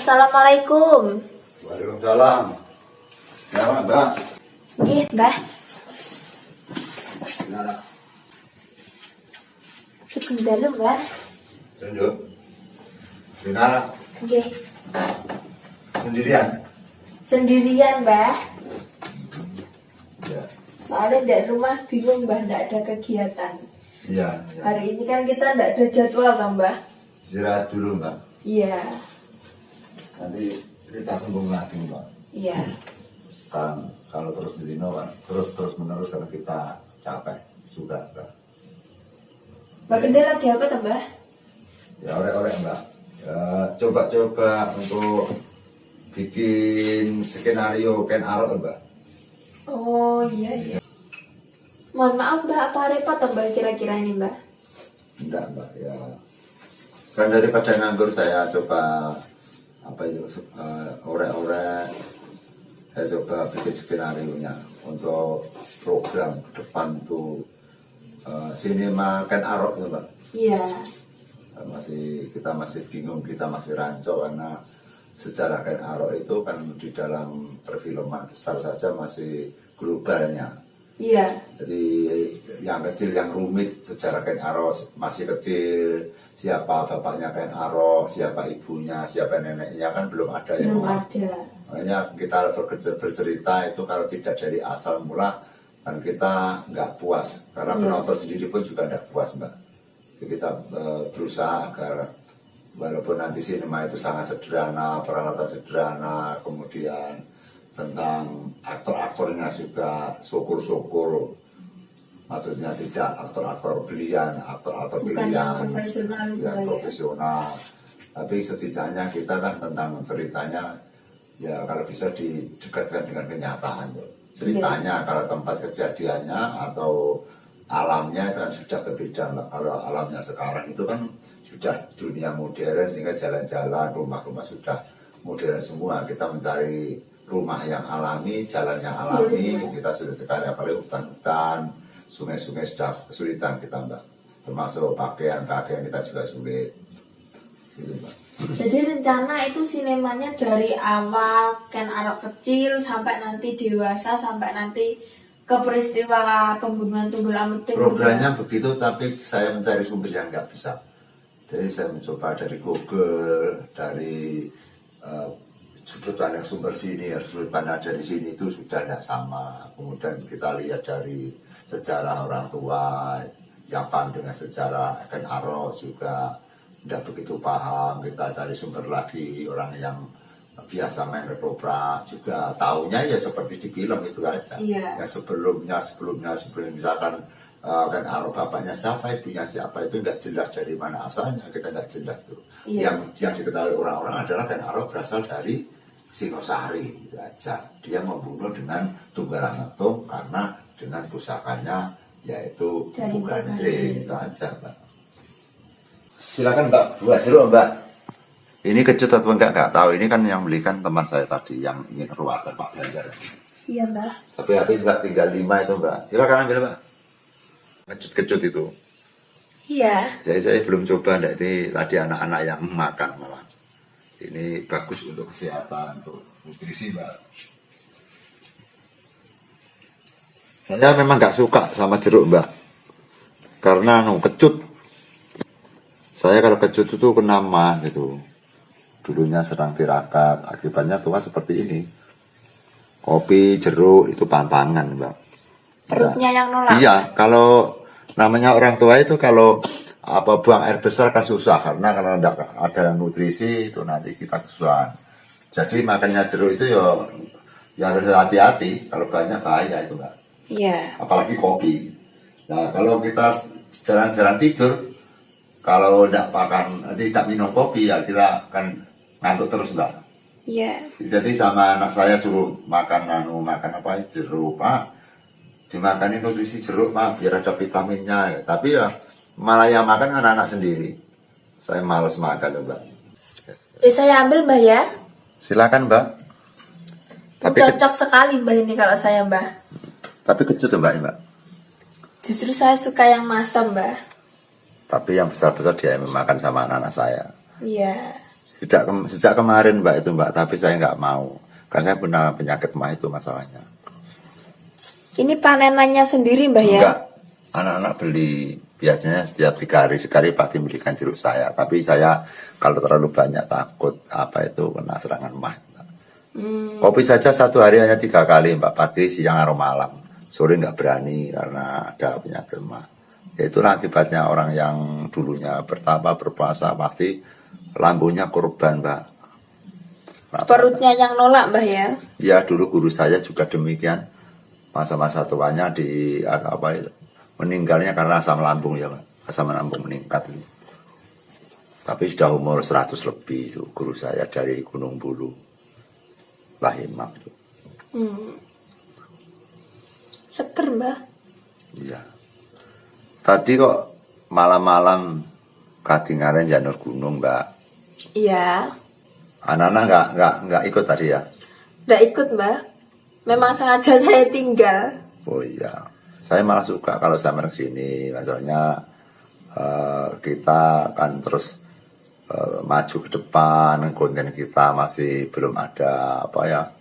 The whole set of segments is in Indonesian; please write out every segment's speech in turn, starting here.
Assalamualaikum. Waalaikumsalam. Ya, Mbak. Nggih, Mbah. Nah, Sugeng dalu, Mbah. tunjuk. Benar, Nggih. sendirian. Sendirian, Mbah. Ya, Soalnya di rumah bingung, Mbah, ndak ada kegiatan. iya. Ya. Hari ini kan kita ndak ada jadwal, kan, Mbah? Istirahat dulu, Mbak. Iya. Nanti kita sambung lagi, Mbak. Iya. Kan kalau terus begini, kan terus menerus karena kita capek juga, Mbak. Mbak Gede lagi apa, tuh, Mbah? Ya, oleh-oleh, Mbak. Ya, coba-coba untuk bikin skenario Ken Arok, Mbak. Oh, iya. Mohon maaf, Mbah, apa repot, tuh, Mbah, kira-kira ini, Mbah? Enggak, Mbak, ya. Kan daripada nganggur saya coba apa itu orek-orek, saya coba bikin skenario nya untuk program ke depan tuh sinema Ken Arok ya, Mbak. Iya. Kita masih bingung, kita masih rancu karena sejarah Ken Arok itu kan di dalam perfilman besar saja masih globalnya. Iya. Jadi yang kecil, yang rumit sejarah Ken Arok masih kecil, siapa bapaknya Ken Arok, siapa ibunya, siapa neneknya kan belum ada ya. Belum ada. Makanya kita bercerita itu kalau tidak dari asal mula kan kita nggak puas, karena penonton sendiri pun juga nggak puas, Mbak. Jadi kita berusaha agar walaupun nanti sinema itu sangat sederhana, peralatan sederhana, kemudian tentang aktor-aktornya juga syukur-syukur, maksudnya tidak aktor-aktor pilihan, aktor-aktor pilihan yang profesional, tapi setidaknya kita kan tentang ceritanya ya kalau bisa didekatkan dengan kenyataan ceritanya. Kalau tempat kejadiannya atau alamnya itu kan sudah berbeda, Mbak. Kalau alamnya sekarang itu kan sudah dunia modern, sehingga jalan-jalan, rumah-rumah sudah modern semua. Kita mencari rumah yang alami, jalan yang alami, kita sudah sekarang apalagi hutan-hutan, sungai-sungai sudah kesulitan kita, Mbak. Termasuk pakaian kita juga sulit gitu, Mbak. Jadi rencana itu sinemanya dari awal Ken Arok kecil sampai nanti dewasa, sampai nanti ke peristiwa pembunuhan Tunggul Ameting. Programnya begitu, tapi saya mencari sumber yang nggak bisa. Jadi saya mencoba dari Google, dari sudut pandang sumber sini, sudut pandang dari sini itu sudah tidak sama. Kemudian kita lihat dari sejarah orang tua yang paham dengan sejarah Ken Arok juga tidak begitu paham. Kita cari sumber lagi, orang yang biasa main retoprak juga taunya ya seperti di film itu aja. Iya. Ya sebelum misalkan Ken Arok bapaknya siapa, ibunya siapa itu nggak jelas, dari mana asalnya kita nggak jelas tuh. Iya. Yang diketahui orang-orang adalah Ken Arok berasal dari Singosari itu aja. Dia membunuh dengan tunggal ametung karena dengan pusakanya yaitu bukan itu aja, Mbak. Silakan, Mbak, buat jeruk, Mbak. Ini kecut atau enggak tahu. Ini kan yang belikan teman saya tadi yang ingin ruatan Pak Ganjar. Iya, Mbak. Tapi habis Mbak tinggal 5 itu, Mbak. Silakan ambil, Mbak. Kecut itu. Iya. Jadi saya belum coba, enggak, ini tadi anak-anak yang makan malah. Ini bagus untuk kesehatan, untuk nutrisi, Mbak. Saya memang nggak suka sama jeruk, Mbak. Karena kecut. Saya kalau kecut itu kena mah gitu. Dulunya sedang tirakat, akibatnya tua seperti ini. Kopi, jeruk itu pantangan, Mbak. Perutnya yang nolak. Iya, kalau namanya orang tua itu kalau buang air besar kan susah, karena kalau tidak ada nutrisi itu nanti kita kesusahan. Jadi makannya jeruk itu ya harus hati-hati, kalau banyak bahaya itu, Mbak. Iya. Apalagi kopi. Nah, kalau kita jalan-jalan tidur, kalau tidak minum kopi ya kita akan ngantuk terus, Mbak. Iya. Jadi sama anak saya suruh makan apa jeruk, Pak. Dimakanin nutrisi jeruk, Pak, biar ada vitaminnya. Tapi ya malah yang makan anak-anak sendiri. Saya males makan, Mbak. Saya ambil, Mbak, ya. Silakan, Mbak. Tapi cocok sekali, Mbak, ini kalau saya, Mbak. Tapi kecut, Mbak. Justru saya suka yang masam, Mbak. Tapi yang besar-besar dia yang makan sama anak-anak saya. Iya. Sejak kemarin Mbak itu Mbak, tapi saya nggak mau. Karena saya punya penyakit mah itu masalahnya. Ini panenannya sendiri Mbah ya? Enggak, anak-anak beli biasanya setiap 3 hari sekali pasti belikan jeruk saya. Tapi saya kalau terlalu banyak takut apa itu kena serangan mah. Kopi saja 1 hari hanya 3 kali Mbak, pagi, siang, atau malam. Sore nggak berani karena ada penyakit mah. Ya itulah akibatnya orang yang dulunya berpuasa pasti lambungnya korban Mbak. Perutnya yang nolak Mbah ya? Ya dulu guru saya juga demikian. Masa-masa tuanya di apa itu, meninggalnya karena asam lambung ya Mbak. Asam lambung meningkat itu. Tapi sudah umur 100 lebih itu guru saya dari Gunung Bulu, Mbah Imam itu. Seger Mbah. Iya. Tadi kok malam-malam kadingaren janur gunung Mbak. Iya. Anak-anak nggak ikut tadi ya? Nggak ikut Mbah. Memang sengaja saya tinggal. Oh iya. Saya malah suka kalau sama ke sini. Maksudnya kita akan terus maju ke depan, konten kita masih belum ada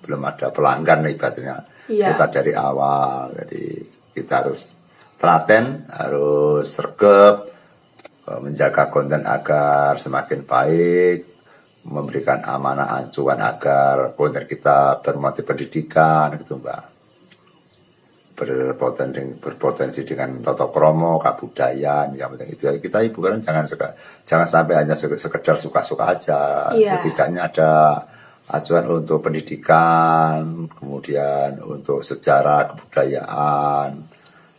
belum ada pelanggan ibaratnya. Iya. Kita dari awal, jadi kita harus telaten, harus sergap, menjaga konten agar semakin baik, memberikan amanah acuan agar konten kita bermotif pendidikan gitu Mbak, berpotensi dengan tata kromo, kabudayaan, yang penting itu kita hiburan jangan sampai hanya sekedar suka-suka aja. Iya. Setidaknya ada acuan untuk pendidikan, kemudian untuk sejarah kebudayaan,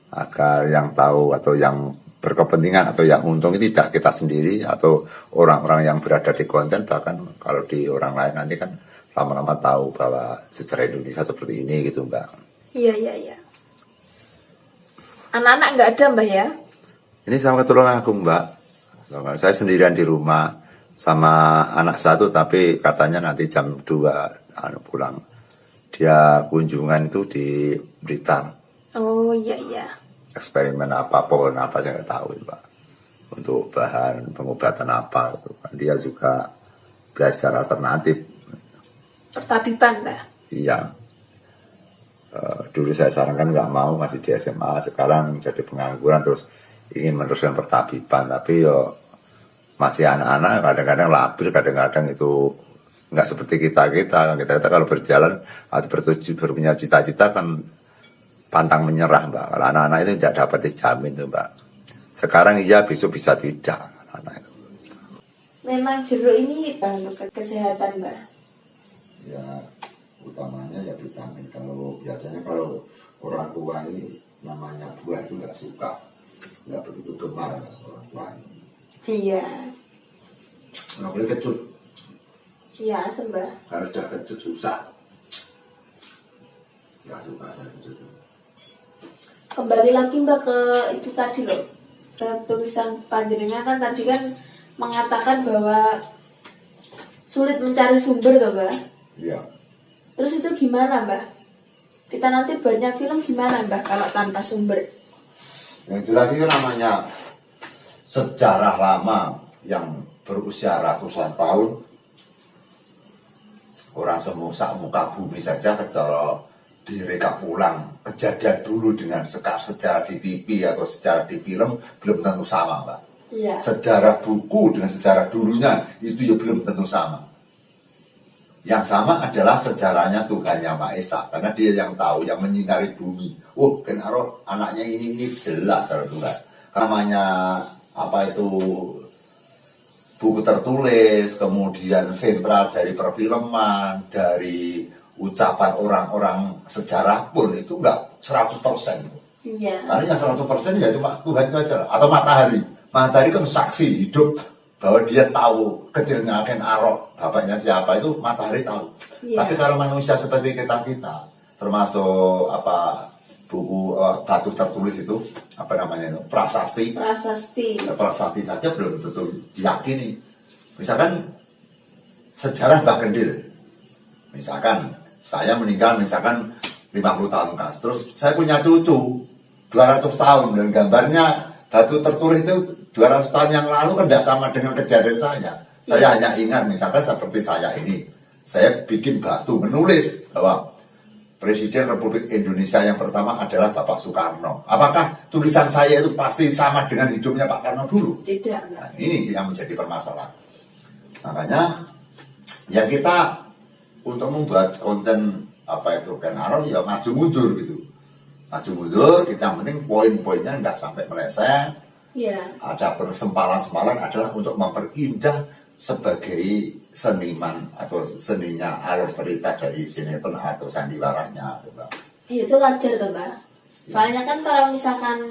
agar yang tahu atau yang berkepentingan atau yang untung itu tidak kita sendiri atau orang-orang yang berada di konten, bahkan kalau di orang lain nanti kan lama-lama tahu bahwa sejarah Indonesia seperti ini gitu Mbak. Iya. Anak-anak nggak ada Mbah ya? Ini sama keturunan aku Mbak. Saya sendirian di rumah sama anak 1, tapi katanya nanti jam 2 pulang. Dia kunjungan itu di Blitar. Oh iya. Eksperimen apa, pohon apa saya nggak tahu Mbak. Untuk bahan pengobatan apa gitu. Dia juga belajar alternatif. Pertabiban Mbah? Iya. Dulu saya sarankan nggak mau, masih di SMA. Sekarang jadi pengangguran terus ingin meneruskan pertabiban. Tapi yo masih anak-anak, kadang-kadang labil, kadang-kadang itu nggak seperti kita kalau berjalan atau berpunya cita-cita kan pantang menyerah Mbak. Kalau anak-anak itu tidak dapat dijamin tuh Mbak. Sekarang iya, besok bisa tidak anak itu. Memang jeruk ini bahan kesehatan Mbak? Ya utamanya ya vitamin. Kalau biasanya kalau orang tua ini namanya buah itu nggak suka, nggak begitu gemar orang tua ini. Iya. Nggak boleh kecut. Iya asem Mbah. Kalau sudah kecut susah. Nggak suka saya kecut. Kembali lagi Mbak ke itu tadi loh, ke tulisan panjenengan kan tadi kan mengatakan bahwa sulit mencari sumber loh Mbak. Iya. Terus itu gimana Mbak? Kita nanti banyak film gimana Mbak kalau tanpa sumber? Yang jelas itu namanya sejarah lama yang berusia ratusan tahun. Orang semuka bumi saja kalau direka ulang kejadian dulu dengan sejarah di TV atau sejarah di film belum tentu sama Mbak. Iya. Sejarah buku dengan sejarah dulunya itu ya belum tentu sama. Yang sama adalah sejarahnya Tuhan Yang Maha Esa, karena dia yang tahu, yang menyinari bumi. Kenaro anaknya ini jelas ada Tuhan. Namanya apa itu buku tertulis, kemudian sentral dari perfilman, dari ucapan orang-orang sejarah pun itu enggak 100%. Iya. Karena yang 100% ya cuma Tuhan itu aja. Atau matahari. Matahari kan saksi hidup bahwa dia tahu kecilnya Ken Arok, bapaknya siapa itu matahari tahu. Yeah. Tapi kalau manusia seperti kita, termasuk buku batu tertulis itu prasasti saja belum tentu diyakini. Misalkan sejarah Mbah Gendil, misalkan saya meninggal 50 tahun kan, terus saya punya cucu 200 tahun dan gambarnya batu tertulis itu 200 tahun yang lalu kan tidak sama dengan kejadian saya. Saya hanya ingat misalkan seperti saya ini, saya bikin batu menulis bahwa Presiden Republik Indonesia yang pertama adalah Bapak Soekarno. Apakah tulisan saya itu pasti sama dengan hidupnya Pak Karno dulu? Tidak. Nah, ini yang menjadi permasalahan. Makanya ya kita untuk membuat konten apa itu Ken Arok ya maju mundur gitu. Maju mundur, kita yang penting poin-poinnya nggak sampai meleset. Iya. Ada persempalan-sempalan adalah untuk memperindah sebagai seniman atau seninya alur cerita dari sinetron atau sandiwaranya. Iya, itu wajar tuh Mbak. Soalnya kan kalau misalkan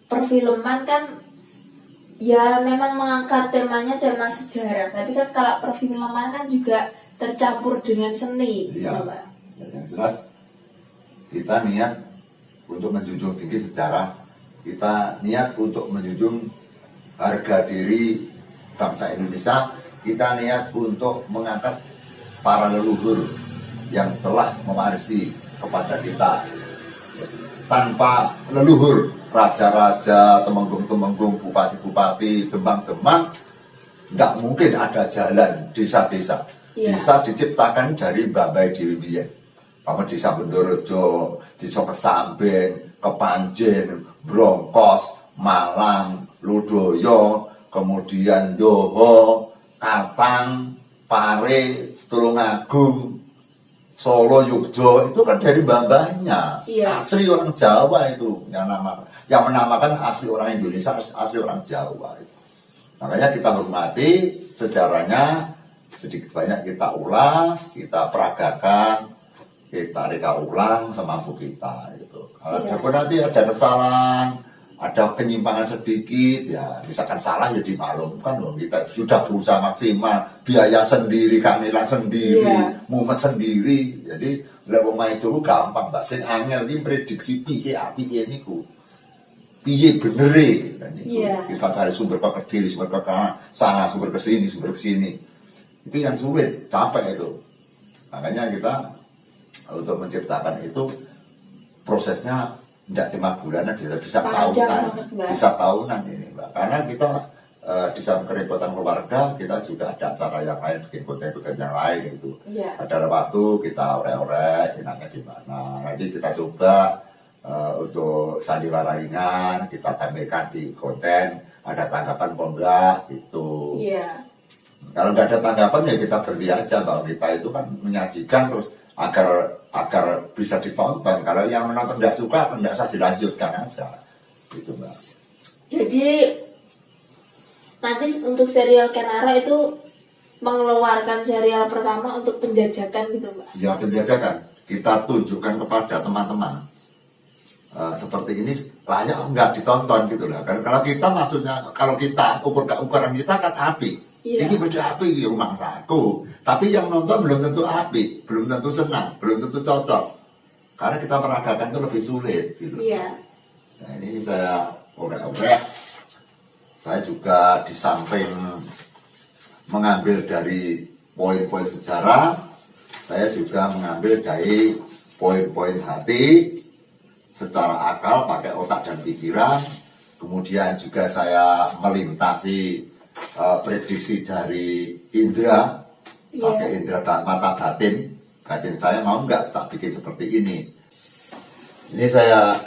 perfilman kan ya memang mengangkat temanya tema sejarah, tapi kan kalau perfilman kan juga tercampur dengan seni, Iya. Mbak. Ya, yang jelas kita niat untuk menjunjung tinggi sejarah, kita niat untuk menjunjung harga diri bangsa Indonesia, kita niat untuk mengangkat para leluhur yang telah mewarisi kepada kita. Tanpa leluhur, raja-raja, temenggung-temenggung, bupati-bupati, demang-demang, nggak mungkin ada jalan desa-desa. Iya. Desa diciptakan dari Mbak Dewi Biyen. Paman desa Bendorojo, desa Kesamben, Kepanjen, Brongkos, Malang, Ludoyo, kemudian Yoho, Katang, Pare, Tulungagung, Solo, Yogyo, itu kan dari mbah-mbahnya. Iya. Asli orang Jawa itu yang menamakan asli orang Indonesia, asli orang Jawa. Makanya kita hormati sejarahnya, sedikit banyak kita ulas, kita peragakan, kita reka ulang semampu kita gitu. Kalau Iya. nanti ada kesalahan, ada penyimpangan sedikit, ya misalkan salah ya dimaklumkan loh. Kita sudah berusaha maksimal, biaya sendiri, kamilan sendiri, Iya. mumet sendiri. Jadi lewat main itu gampang, Mbak. Sing angel ini prediksi piye niku. Piye benere kan itu. Iya. Kita cari sumber ke kiri, sumber ke kanan, sana sumber ke sini, sumber ke sini. Itu yang sulit, capek itu. Makanya kita untuk menciptakan itu prosesnya tidak 5 bulan, bisa Panjang tahunan, banget, Mbak. bisa tahunan ini, Mbak. Karena kita di samping kerepotan keluarga, kita juga ada acara yang lain, bikin konten-konten yang lain gitu. Iya. Ada waktu kita orek-orek, enaknya di mana. Nanti kita coba untuk sandiwara ringan, kita tampilkan di konten, ada tanggapan apa enggak gitu. Iya. Kalau nggak ada tanggapan ya kita berhenti aja, bahwa kita itu kan menyajikan terus agar bisa ditonton. Kalau yang menonton nggak suka, nggak usah dilanjutkan aja, gitu Mbak. Jadi nanti untuk serial Kenara itu mengeluarkan serial pertama untuk penjajakan gitu Mbak. Ya penjajakan, kita tunjukkan kepada teman-teman seperti ini layak nggak ditonton gitu lah. Kan kalau kita maksudnya, kalau kita ukuran kita kan api. Iya. Ini beda api di rumah saku. Tapi yang nonton belum tentu api, belum tentu senang, belum tentu cocok. Karena kita peragakan itu lebih sulit gitu. Iya. Nah ini saya orek-orek. Saya juga di samping mengambil dari poin-poin sejarah, saya juga mengambil dari poin-poin hati secara akal, pakai otak dan pikiran. Kemudian juga saya melintasi prediksi dari indera, pakai indera mata batin saya mau nggak tak bikin seperti ini. Ini saya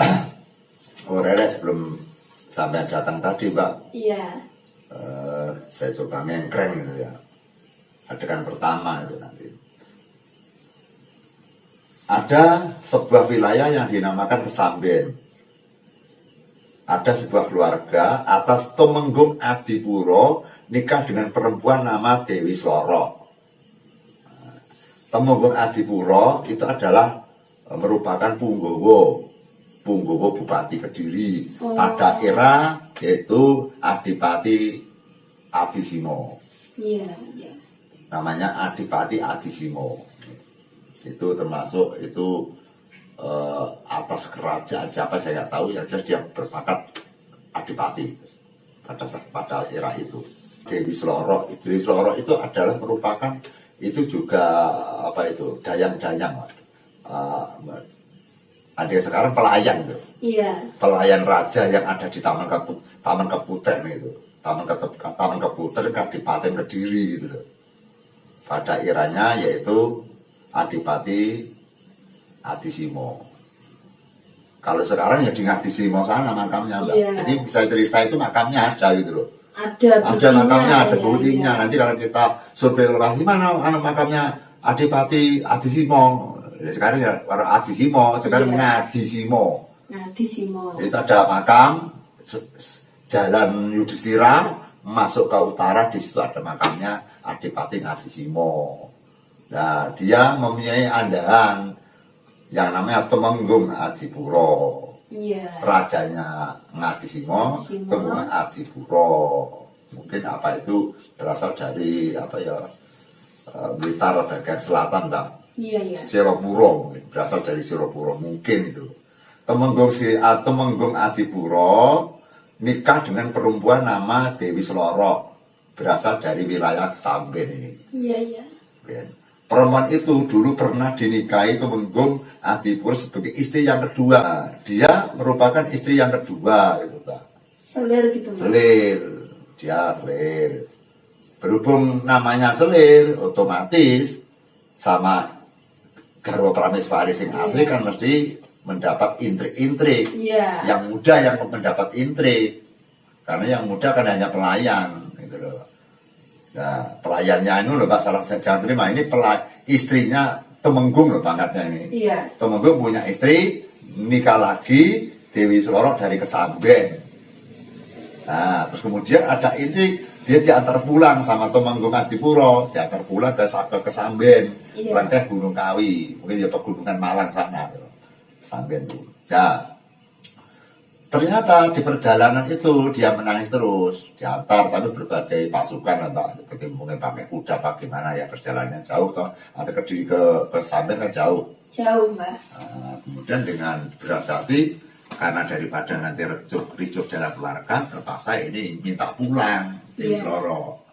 orek sebelum sampai datang tadi Mbak. Iya. Saya coba ngengkreng gitu ya, adegan pertama itu nanti ada sebuah wilayah yang dinamakan Kesamben. Ada sebuah keluarga atas Tumenggung Adipuro nikah dengan perempuan nama Dewi Sloro. Tumenggung Adipuro itu adalah merupakan Punggowo Bupati Kediri pada era yaitu Adipati Adisimo. Iya. Namanya Adipati Adisimo. Itu termasuk itu atas kerajaan siapa saya nggak tahu, ya dia berpangkat adipati pada era itu. Dewi Sloro itu adalah merupakan itu juga apa itu dayang-dayang, ada sekarang pelayan tuh. Iya. Pelayan raja yang ada di Taman Keputen itu. Taman Keputer Kadipaten Kediri gitu. Pada eranya yaitu Adipati Adisimo. Kalau sekarang ya di Ngadisimo sana makamnya, Mbak. Iya. Jadi bisa cerita itu makamnya ada gitu loh. Ada Makamnya, ada ya, buktinya. iya. Nanti kalau kita survei lokasi mana makamnya Adipati Adisimo. Ya, sekarang ya orang Adisimo, sekarang Iya. Ngadisimo. Ngadisimo. Itu ada makam Jalan Yudhistira masuk ke utara, di situ ada makamnya Adipati Ngadisimo. Nah, dia mempunyai andahan yang namanya Temenggung Adipuro. Iya. Rajanya Ngadisimo, Temenggung Adipuro. Mungkin apa itu berasal dari apa ya, Blitar bagian selatan, Bang. Iya, iya. Siropuro, berasal dari Siropuro mungkin itu. Temenggung Adipuro nikah dengan perempuan nama Dewi Seloro, berasal dari wilayah Kesamben ini. Iya, iya. Perempuan itu dulu pernah dinikahi Temenggung Adipuro sebagai istri yang kedua. Dia merupakan istri yang kedua gitu, Pak. Selir gitu, Mas. Selir, dia selir. Berhubung namanya selir, otomatis sama garwa prameswari sing asli kan mesti mendapat intrik-intrik. Iya. Yang muda yang mendapat intrik, karena yang muda kan hanya pelayan gitu loh. Nah, pelayannya ini loh, Pak, salah jangan terima, ini istrinya Temenggung loh pangkatnya ini. Iya. Temenggung punya istri, nikah lagi Dewi Seloro dari Kesamben. Nah, terus kemudian ada intrik, dia diantar pulang sama Temenggung Adipuro, diantar pulang ke Kesamben, Iya. lengkeh Gunung Kawi, mungkin ya pegunungan Malang sana. Samben dulu. Ya, ternyata di perjalanan itu dia menangis terus, diantar tapi berbagai pasukan lah, Mbak, seperti mungkin pakai kuda, bagaimana ya, perjalanannya jauh toh, atau ke Samben kan jauh. Jauh, Mbak. Nah, kemudian dengan berat hati, karena daripada nanti ricuh dalam keluarga, terpaksa ini minta pulang di Iya. Seloro.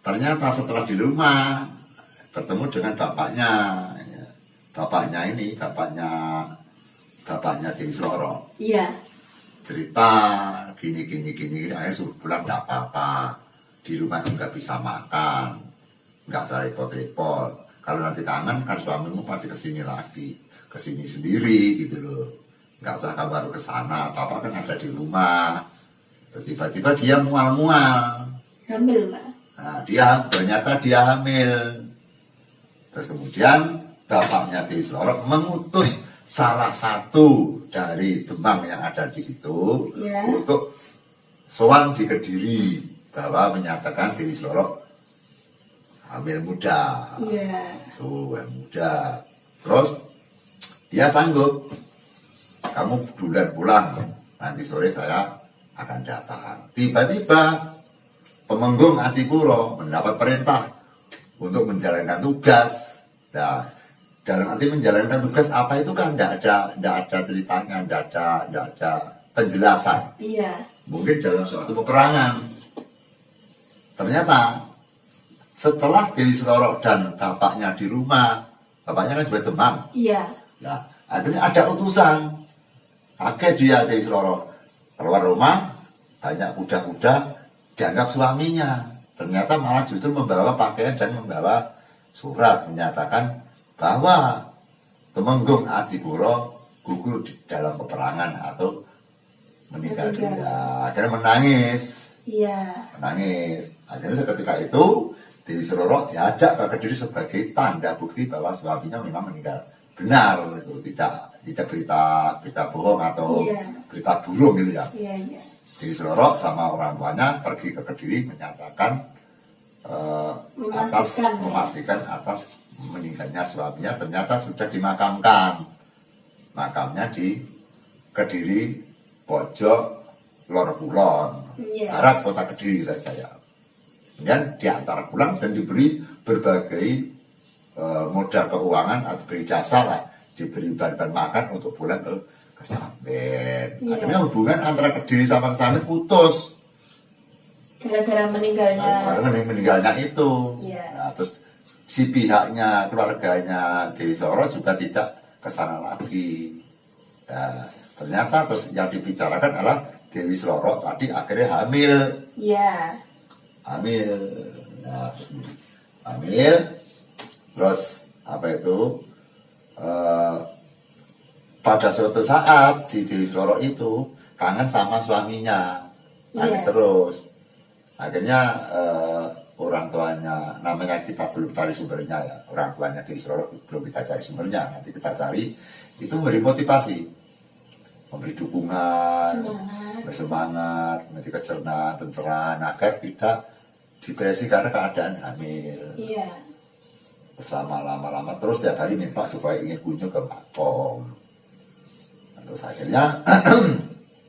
Ternyata setelah di rumah bertemu dengan bapaknya, ya. Bapaknya Dewi Seloro. Iya. Cerita gini, akhirnya suruh pulang tidak apa-apa, di rumah juga bisa makan, nggak usah repot-repot. Kalau nanti kangen kan suamimu pasti kesini lagi, kesini sendiri gitu loh, nggak usah kamu harus ke sana, papa kan ada di rumah. Tiba-tiba dia mual-mual. Hamil, Mbak. Nah, ternyata dia hamil. Terus kemudian bapaknya Dewi Seloro mengutus salah satu dari Demang yang ada di situ, Ya. untuk sowan di Kediri, bahwa menyatakan Dewi Seloro hamil muda. Iya. Tuh, hamil muda. Terus dia sanggup, kamu duluan pulang, nanti sore saya akan datang. Tiba-tiba Temenggung Adipuro mendapat perintah untuk menjalankan tugas. Nah, dalam arti menjalankan tugas apa itu kan tidak ada ceritanya, tidak ada penjelasan. Iya. Mungkin dalam suatu peperangan. Ternyata setelah Dewi Seloro dan bapaknya di rumah, bapaknya kan sudah Demang. Iya. Nah, akhirnya ada utusan. Kaget dia Dewi Seloro, keluar rumah, banyak kuda-kuda, dianggap suaminya. Ternyata malah justru membawa pakaian dan membawa surat menyatakan bahwa Temenggung Adipuro gugur di dalam peperangan atau meninggal dunia. Akhirnya menangis. Iya. Akhirnya seketika itu Dewi Seloro diajak ke Kediri sebagai tanda bukti bahwa suaminya memang meninggal. Benar itu, tidak berita bohong atau Iya. berita burung gitu ya. Iya, iya. Dewi Seloro sama orang tuanya pergi ke Kediri menyatakan memastikan atas meninggalnya suaminya. Ternyata sudah dimakamkan, makamnya di Kediri pojok Lor Kulon, Iya. barat kota Kediri saja. Dan diantar pulang dan diberi berbagai modal keuangan atau beri jasa lah, diberi bahan makan untuk pulang ke Kesamben. Iya. Akhirnya hubungan antara Kediri sama Kesamben putus. Gara-gara meninggalnya. Karena meninggalnya itu. Iya. Nah, terus si pihaknya, keluarganya Dewi Seloro juga tidak ke sana lagi. Nah, ternyata terus yang dibicarakan adalah Dewi Seloro tadi akhirnya hamil. Iya. Hamil. Nah, hamil. Terus apa itu? Pada suatu saat si Dewi Seloro itu kangen sama suaminya, nangis terus. Akhirnya orang tuanya, namanya kita belum cari sumbernya ya, orang tuanya Dewi Seloro belum kita cari sumbernya, nanti kita cari. Itu memberi motivasi, memberi dukungan, bersemangat, memberi kecernaan, pencerahan agar tidak depresi karena keadaan hamil. Iya. Selama lama-lama terus tiap hari minta supaya ingin kunjung ke makom. Terus akhirnya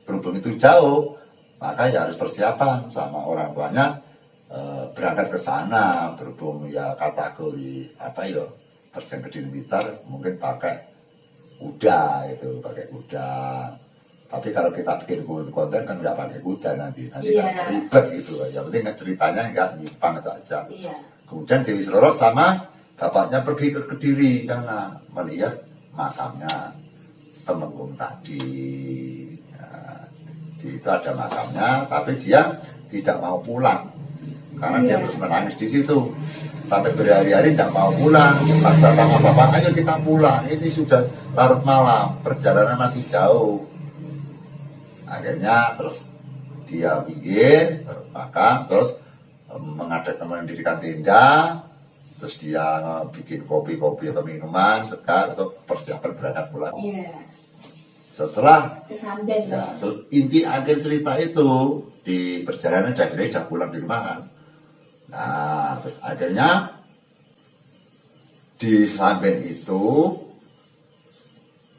berhubung itu jauh, maka ya harus persiapan sama orang tuanya berangkat ke sana. Berhubung ya kategori apa ya perjalanan ke Blitar mungkin pakai kuda itu, pakai kuda. Tapi kalau kita bikin konten kan nggak pakai kuda nanti kan ribet gitu. Yang penting ceritanya nggak nyimpang itu aja. Kemudian Dewi Seloro sama bapaknya pergi ke Kediri karena melihat makamnya Temenggung tadi. Nah, itu ada makamnya, tapi dia tidak mau pulang karena dia terus menangis di situ sampai berhari-hari tidak mau pulang. Paksa sama bapak, ayo kita pulang, ini sudah larut malam, perjalanan masih jauh. Akhirnya terus dia bikin makam, terus mendirikan tenda, terus dia bikin kopi-kopi atau minuman segar untuk persiapan berangkat pulang. Setelah ya, terus inti akhir cerita itu di perjalanan sudah pulang di rumah kan. Nah, terus akhirnya di Samben itu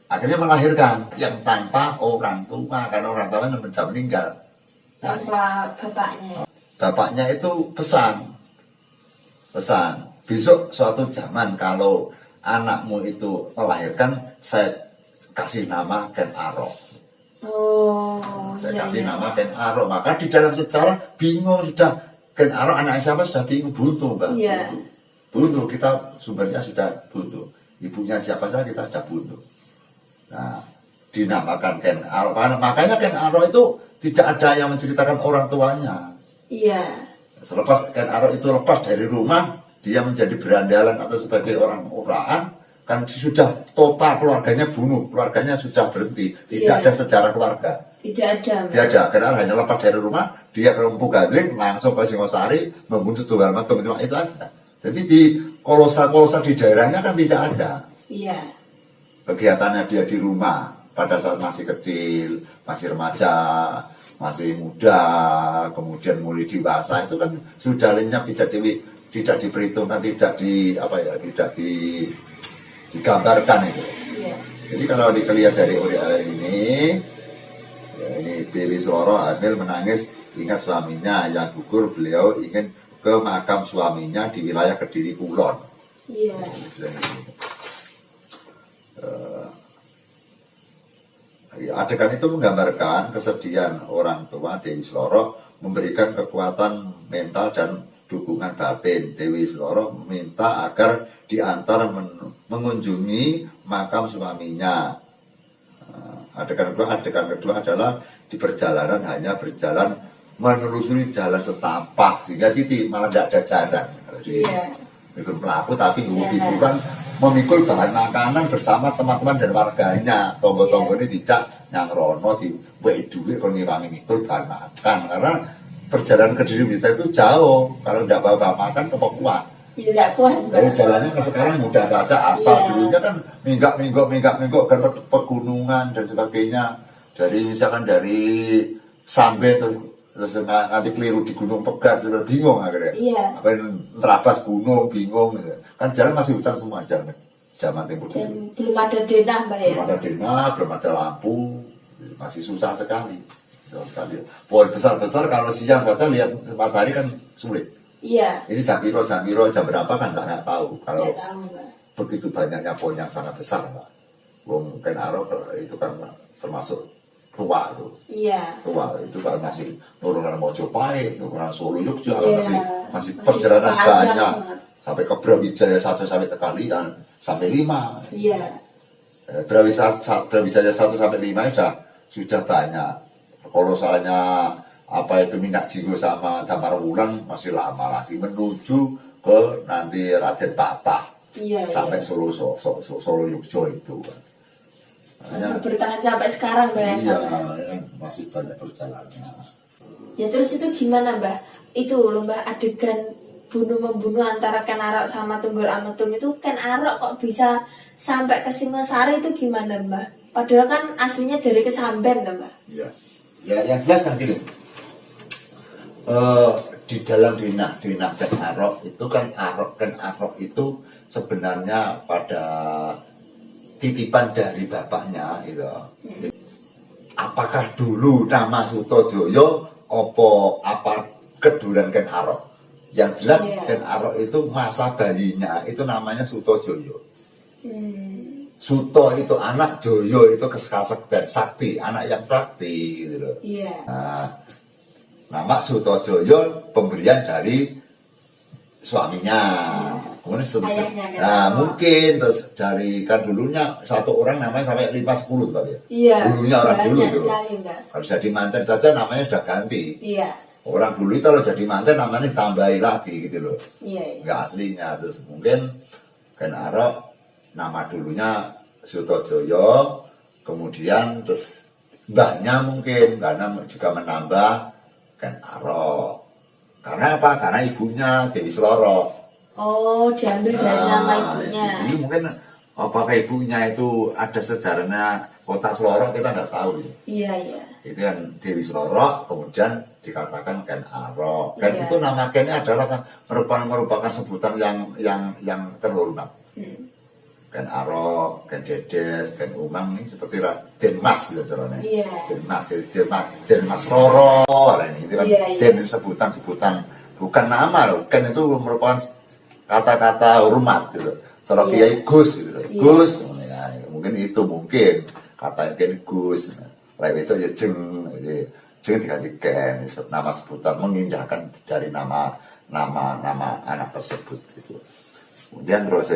akhirnya melahirkan yang tanpa orang tua, karena orang tuanya sudah meninggal. Tanpa bapaknya. Bapaknya itu pesan, besok suatu zaman kalau anakmu itu melahirkan, saya kasih nama Ken Arok. Saya kasih nama Ken Arok. Maka di dalam sejarah bingung sudah Ken Arok anak siapa sudah bingung, buntu Mbak. Buntu, kita sumbernya sudah buntu. Ibunya siapa saja kita sudah buntu. Nah, dinamakan Ken Arok. Makanya Ken Arok itu tidak ada yang menceritakan orang tuanya. Selepas Ken Arok itu lepas dari rumah, dia menjadi berandalan atau sebagai orang orahan, kan sudah total keluarganya bunuh, keluarganya sudah berhenti, tidak ada sejarah keluarga. Tidak ada, karena hanya lepas dari rumah, dia ke Empu Gading, langsung ke Singosari, membunuh Tunggal Matung, cuma itu aja. Jadi di kolosa-kolosa di daerahnya kan tidak ada. Kegiatannya dia di rumah, pada saat masih kecil, masih remaja, masih muda, kemudian mulai dewasa, itu kan sudah lenyap, tidak diperhitungkan, tidak digambarkan itu. Jadi kalau dilihat dari urian ini, ya ini Dewi Seloro hamil menangis ingat suaminya yang gugur, beliau ingin ke makam suaminya di wilayah Kediri Kulon. Adegan itu menggambarkan kesedihan orang tua Dewi Seloro, memberikan kekuatan mental dan dukungan batin. Dewi Seloro meminta agar diantar mengunjungi makam suaminya. Adegan kedua adalah di perjalanan hanya berjalan menelusuri jalan setapak sehingga titik malah tidak ada jalan. Jadi mikul pelaku tapi hiburan memikul bahan makanan bersama teman-teman dan warganya. Tonggo-tonggo ini dijak nyangrono di duit kalau ngiwangi mikul bahan makan karena perjalanan ke Kediri kita itu jauh. Kalau tidak bawa makan kuat. Tidak kuat. Dari jalannya ke sekarang mudah saja, aspal dulunya kan minggak ke pegunungan dan sebagainya. Dari misalkan dari Samben terus nanti keliru di Gunung Pegat, sudah bingung akhirnya. Apa terabas gunung bingung gitu. Kan jalan masih hutan semua jalan zaman tempo dulu. Dan belum ada denah, Mbak ya. Belum ada denah, belum ada lampu, masih susah sekali. Pohon besar-besar kalau siang saja lihat matahari kan sulit. Ini Jambiro jam berapa kan nggak tahu. Kalau begitu banyaknya pohon yang sangat besar, Mbak. Mungkin Arok itu kan termasuk tua tuh. Tua itu kan masih nurunan Mojopahit, nurunan Solo Yogyakarta masih perjalanan banyak sampai ke Brawijaya 1 sampai Tekalian sampai 5. Brawijaya 1 sampai 5 sudah banyak Kalau soalnya apa itu Minyak Jiwo sama Damar Wulan masih lama lagi menuju ke nanti Raden Patah Iya, sampai iya. Solo Yogyo itu. Masih bertahan sampai sekarang Mbak ya, Iya, sama. masih banyak perjalanannya. Ya terus itu gimana Mbah? Itu loh Mbah, adegan bunuh-membunuh antara Ken Arok sama Tunggul Ametung itu, Ken Arok kok bisa sampai ke Singosari itu gimana Mbah? Padahal kan aslinya dari Kesamben kan Mbah? Iya. Ya, yang jelas kan gini. Di dalam dinah Ken Arok itu kan Ken Arok itu sebenarnya pada titipan dari bapaknya gitu. Apakah dulu nama Sutojoyo apa keduran Ken Arok? Yang jelas Ken Arok itu masa bayinya itu namanya Sutojoyo. Suto itu anak, Joyo itu kesekasakti, sakti, anak yang sakti gitu loh. Nah, nama Sutojoyo pemberian dari suaminya. Kemudian seterusnya. Nah, mungkin terus dari kan dulunya satu orang namanya sampai 5-10 Pak ya. Iya. Dulunya orang dulu itu. Kalau jadi manten saja namanya sudah ganti. Iya. Orang dulu itu kalau jadi manten namanya tambahi lagi gitu loh. Iya. Enggak aslinya. Terus mungkin Ken Arok nama dulunya Sutojoyo, kemudian terus mbahnya juga menambah Ken Arok. Karena apa? Karena ibunya Dewi Sloro. Oh, diambil dari nama ibunya. Jadi mungkin apakah ibunya itu ada sejarahnya kota Sloro kita nggak tahu. Iya, iya. Itu kan Dewi Sloro, kemudian dikatakan Ken Arok. Ken Iya. itu nama Kennya adalah merupakan sebutan yang terhormat. Ken Arok, Ken Dedes, Ken Umang ini seperti Den Mas gitu caranya. Iya. Den Mas Roro, ini kan Iya, iya. Den sebutan bukan nama loh. Ken itu merupakan kata-kata hormat gitu. Cara Iya. Kiai Gus gitu. Iya. Gus, ya, mungkin kata Ken Gus. Lain itu ya jeng diganti Ken, nama sebutan mengindahkan dari nama anak tersebut gitu. Kemudian terus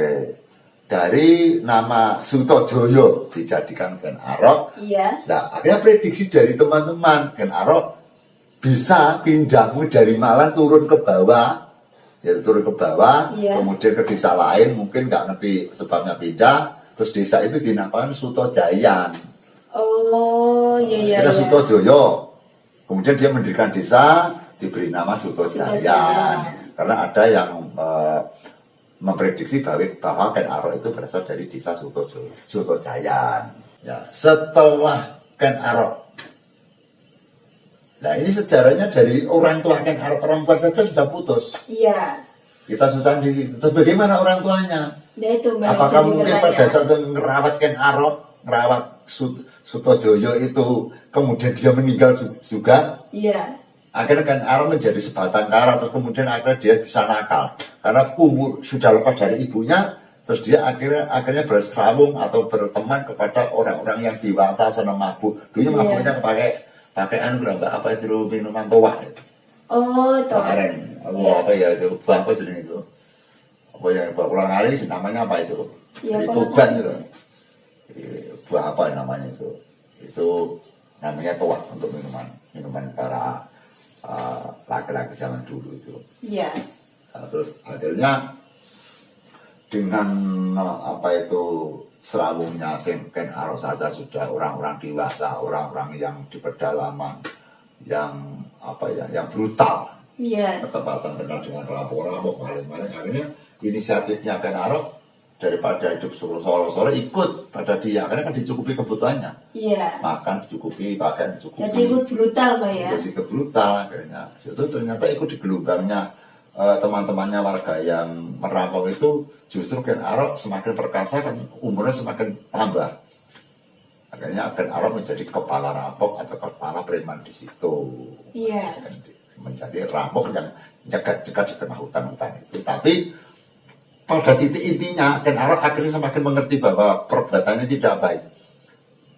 dari nama Sutojoyo dijadikan Ken Arok. Iya. Nah, akhirnya prediksi dari teman-teman Ken Arok bisa pindahmu dari Malang turun ke bawah, Iya. kemudian ke desa lain, mungkin nggak ngerti sebabnya pindah, terus desa itu dinamakan Sutojayan. Oh, iya. Kita Sutojoyo, kemudian dia mendirikan desa, diberi nama Sutojayan, karena ada yang memprediksi bahwa Ken Arok itu berasal dari desa Sutojayan. Ya, setelah Ken Arok, nah ini sejarahnya dari orang tua Ken Arok perempuan saja sudah putus. Iya. Kita susah di situ. Terus bagaimana orang tuanya? Nah, itu Mbak. Apakah mungkin pada saat ngerawat Ken Arok, ngerawat Sutojoyo itu, kemudian dia meninggal juga? Iya. Akhirnya Ken Arok menjadi sebatang kara, terus kemudian akhirnya dia bisa nakal karena umur sudah lepas dari ibunya, terus dia akhirnya berserabung atau berteman kepada orang-orang yang dewasa senang mabuk. Dulunya mabuknya pakai apa itu minuman toa itu. Oh, toa. Kemarin apa ya itu buah apa jenis itu? Apa yang buah pulang kali namanya apa itu? Ya, Dari Tuban itu. Buah apa namanya itu? Itu namanya toa untuk minuman para laki-laki zaman dulu itu. Iya. Nah, terus akhirnya dengan serabungnya Ken Arok saja sudah orang-orang dewasa, orang-orang yang di pedalaman, yang brutal, ketepatan kenal dengan rampok-rampok, maling-maling. Akhirnya inisiatifnya Ken Arok daripada hidup solo-solo ikut pada dia, karena kan dicukupi kebutuhannya. Iya. Makan dicukupi, pakaian dicukupi. Jadi ikut brutal Pak ya? Ikut brutal akhirnya. Itu ternyata ikut di gelombangnya teman-temannya warga yang merampok itu. Justru Ken Arok semakin perkasa kan umurnya semakin tambah. Akhirnya Ken Arok menjadi kepala rampok atau kepala preman di situ. Iya. Menjadi rampok yang cekat-cekat di tengah hutan-hutan itu. Tapi pada titik intinya Ken Arok akhirnya semakin mengerti bahwa perbuatannya tidak baik.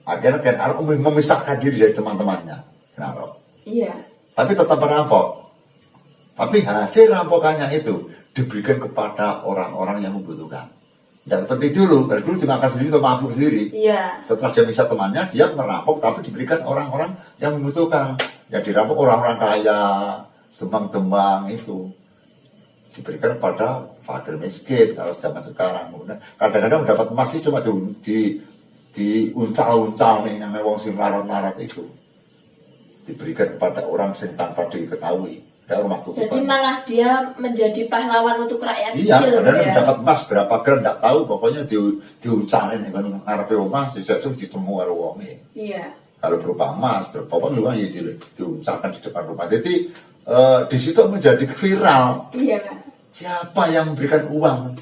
Akhirnya Ken Arok memisahkan diri dari teman-temannya. Ken Arok. Iya. Tapi tetap merampok. Tapi hasil rampokannya itu diberikan kepada orang-orang yang membutuhkan. Tidak seperti dulu. Dari dulu dimakan sendiri untuk mabuk sendiri. Iya. Setelah dia bisa temannya, dia merampok tapi diberikan orang-orang yang membutuhkan. Yang dirampok orang-orang kaya, demang-demang itu diberikan pada fakir miskin kalau zaman sekarang. Kadang-kadang mendapat emas sih cuma diuncal-uncal nih yang wong sing larat-larat itu. Diberikan kepada orang sing tanpa diketahui. Rumah Jadi malah dia menjadi pahlawan untuk rakyat iya, kecil. Iya, dapat emas berapa gram tidak tahu, pokoknya diuncalin nih kan ngarepe omah sejak itu ditemu karo wonge. Iya. Kalau berupa emas, berupa apa juga ya diuncalkan di depan rumah. Jadi di situ menjadi viral. Iya kan. Siapa yang memberikan uang?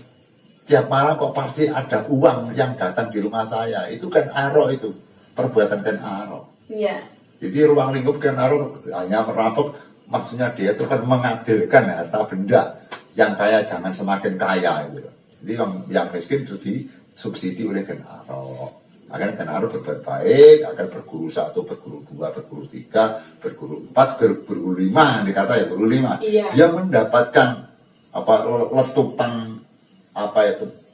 Tiap malam kok pasti ada uang yang datang di rumah saya. Itu kan aro itu, perbuatan kan aro. Iya. Jadi ruang lingkup kan aro hanya merampok. Maksudnya dia itu kan mengadilkan harta benda yang kaya jangan semakin kaya gitu. Jadi yang miskin terus disubsidi oleh Kenaro. Agar Kenaro berbuat baik, agar berguru 1, berguru 2, berguru 3, berguru 4, berguru 5, dikata ya berguru 5. Iya. Dia mendapatkan letupan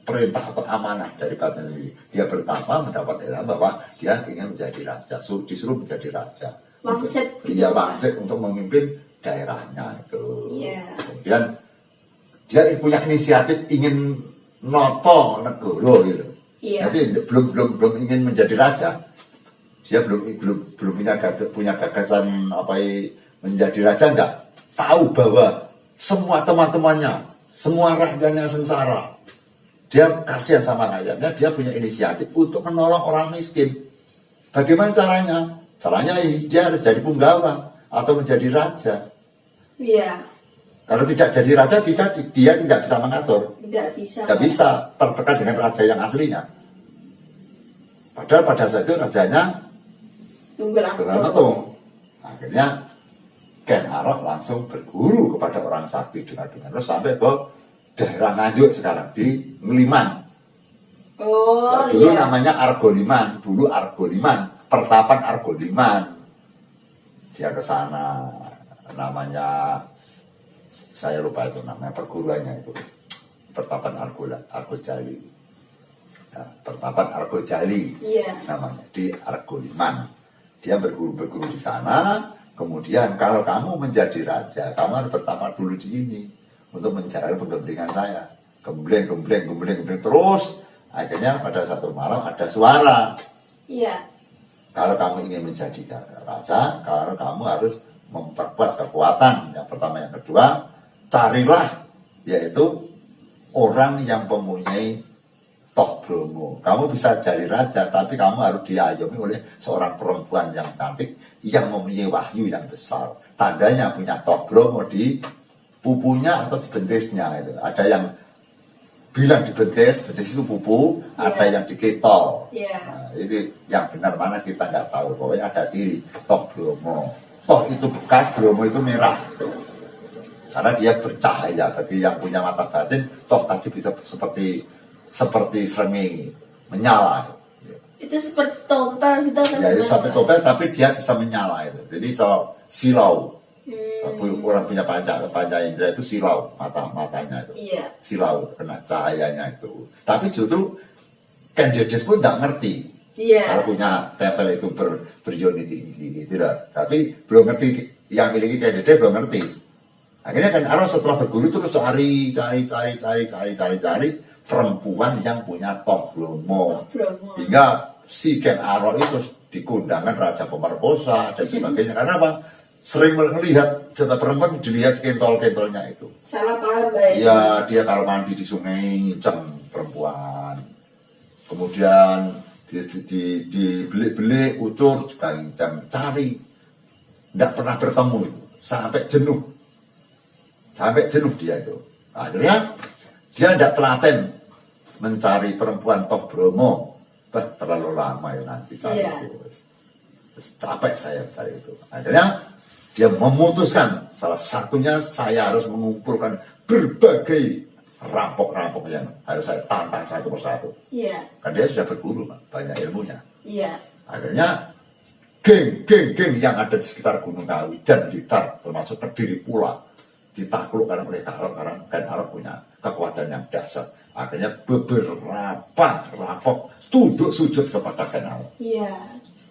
perintah atau amanah dari batin sendiri. Dia pertama mendapat ilham bahwa dia ingin menjadi raja, disuruh menjadi raja. Wangsit. Iya, wangsit untuk memimpin daerahnya itu. Iya. Kemudian dia punya inisiatif ingin noto negoro gitu. Iya. Jadi belum ingin menjadi raja. Dia belum punya gagasan menjadi raja, enggak. Tahu bahwa semua teman-temannya, semua rakyatnya sengsara. Dia kasihan sama rakyatnya, dia punya inisiatif untuk menolong orang miskin. Bagaimana caranya? Caranya dia harus jadi punggawa atau menjadi raja. Iya. Kalau tidak jadi raja, dia tidak bisa mengatur. Tidak bisa. Tidak bisa tertekan dengan raja yang aslinya. Padahal pada saat itu rajanya Tunggal-Agung. Akhirnya Ken Arok langsung berguru kepada orang sakti dengan terus sampai ke daerah Nganjuk sekarang di Ngeliman. Oh, dulu iya. namanya Argoliman, dulu Argoliman, Pertapan Argoliman. Dia ke sana, namanya saya lupa itu namanya perguruannya itu. Pertapan Argojali. Nah, Pertapan Argojali. Iya. Namanya di Argoliman. Dia berguru di sana. Kemudian kalau kamu menjadi raja, kamu harus bertapa dulu di sini untuk mencari pendampingan saya. Gembleng terus. Akhirnya pada satu malam ada suara. Iya. Kalau kamu ingin menjadi raja, kalau kamu harus memperkuat kekuatan. Yang pertama, yang kedua, carilah yaitu orang yang mempunyai toh bromo. Kamu bisa jadi raja, tapi kamu harus diayomi oleh seorang perempuan yang cantik yang mempunyai wahyu yang besar. Tandanya punya toh bromo di pupunya atau di bentisnya. Itu. Ada yang bilang di bentis itu pupu, ada yang di ketol. Nah, ini yang benar mana kita nggak tahu. Pokoknya ada ciri toh bromo. Toh itu bekas, bromo itu merah. Karena dia bercahaya. Bagi yang punya mata batin, toh tadi bisa seperti srengenge, menyala. Itu seperti tompel gitu kan? Ya, itu sampai tompel, tapi dia bisa menyala itu. Jadi silau. Orang punya panca indera itu silau, matanya itu. Iya. Silau, kena cahayanya itu. Tapi justru Ken Dedes pun tidak ngerti. Iya. Kalau punya tempel itu berioni tinggi, tidak. Tapi belum ngerti, yang miliki Ken Dedes belum ngerti. Akhirnya Ken Arok setelah berguru terus cari perempuan yang punya toh bromo. Hingga si Ken Arok itu dikundangkan raja pemerkosa dan sebagainya. Karena apa? Sering melihat setelah perempuan dilihat kentol-kentolnya itu. Salah paham, Mbak. Iya, dia kalau mandi di sungai nginceng perempuan. Kemudian dibeli ucur juga nginceng, cari. Tidak pernah bertemu itu. Sampai jenuh dia itu. Akhirnya dia tidak telaten mencari perempuan toh bromo. Terlalu lama ya nanti cari itu. Terus capek saya cari itu. Akhirnya dia memutuskan salah satunya saya harus mengumpulkan berbagai rampok-rampok yang harus saya tantang satu persatu. Iya. Kan dia sudah berguru, banyak ilmunya. Iya. Akhirnya geng-geng yang ada di sekitar Gunung Kawi dan Blitar, termasuk Kediri pula, ditaklukkan oleh Ken Arok karena Ken Arok punya kekuatan yang dahsyat. Akhirnya beberapa rampok tunduk sujud kepada Ken Arok. Iya.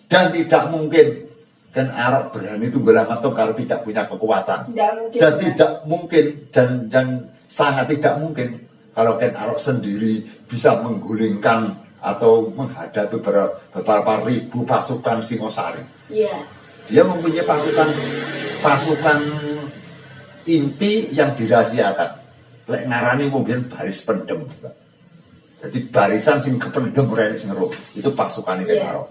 Dan tidak mungkin Ken Arok berani tunggal metung kalau tidak punya kekuatan. Tidak mungkin. Dan tidak mungkin dan sangat tidak mungkin kalau Ken Arok sendiri bisa menggulingkan atau menghadapi beberapa ribu pasukan Singosari. Iya. Dia mempunyai pasukan inti yang dirahasiakan. Lek ngarani mungkin baris pendem. Jadi barisan sing kependem rene sing ngeruh. Itu pasukan Ken Arok.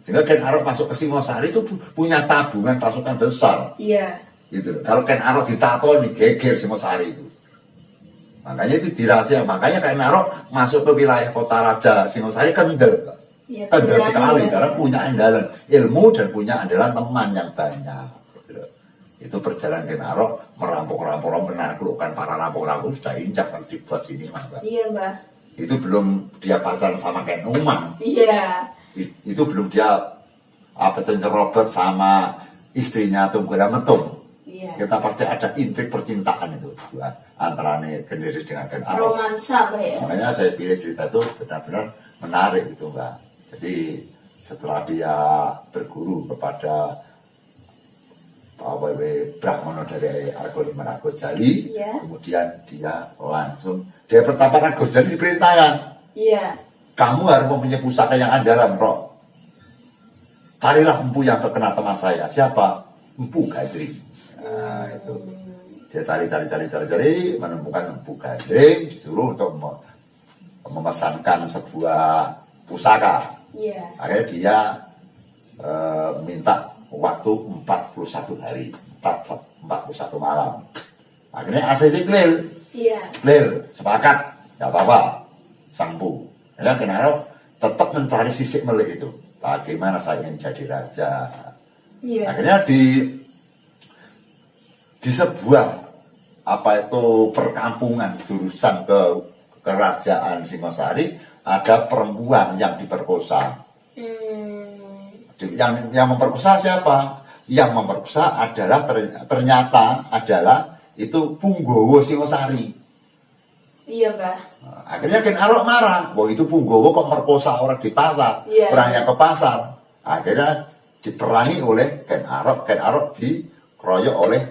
Sehingga Ken Arok masuk ke Singosari itu punya tabungan pasukan besar. Iya. Gitu. Kalau Ken Arok ditato nih geger Singosari itu. Makanya itu dirahasiakan. Makanya Ken Arok masuk ke wilayah kota raja Singosari kendel. Ya, Kendel sekali ya. karena punya andalan ilmu dan punya andalan teman yang banyak. Gitu. Itu perjalanan Ken Arok merampok-rampok menaklukkan para rampok-rampok sudah injak kan dibuat sini Mbak. Iya, Mbak. Itu belum dia pacaran sama Ken Umang. Iya. Itu belum dia nyerobot sama istrinya Tunggala Metung. Iya. Kita pasti ada intrik percintaan itu antara Gendiri dengan Ken Arok. Romansa, Mbak ya. Makanya saya pilih cerita itu benar-benar menarik gitu Mbak. Jadi setelah dia berguru kepada Brahmana dari Argoliman Argojali, Iya. kemudian dia pertama kan Argojali diperintahkan, Iya. kamu harus mempunyai pusaka yang andalan, Roh. Carilah empu yang terkenal teman saya. Siapa? Empu Gadring. Nah, itu. Dia cari, menemukan empu Gadring, disuruh untuk memesankan sebuah pusaka. Iya. Akhirnya dia minta waktu 41 hari, 41 malam. Akhirnya ACC clear, Iya. sepakat, gak apa-apa, sangpu. Ya, Ken Arok tetap mencari sisik melek itu. Bagaimana saya ingin jadi raja. Iya. Akhirnya di sebuah perkampungan jurusan ke kerajaan Singosari ada perempuan yang diperkosa. Yang memperkosa siapa? Yang memperkosa adalah ternyata adalah itu Punggowo Singosari. Iya, Mbak. Akhirnya Ken Arok marah, bahwa itu Punggowo kok merkosa orang di pasar, Iya. orangnya ke pasar. Akhirnya diperangi oleh Ken Arok. Ken Arok dikeroyok oleh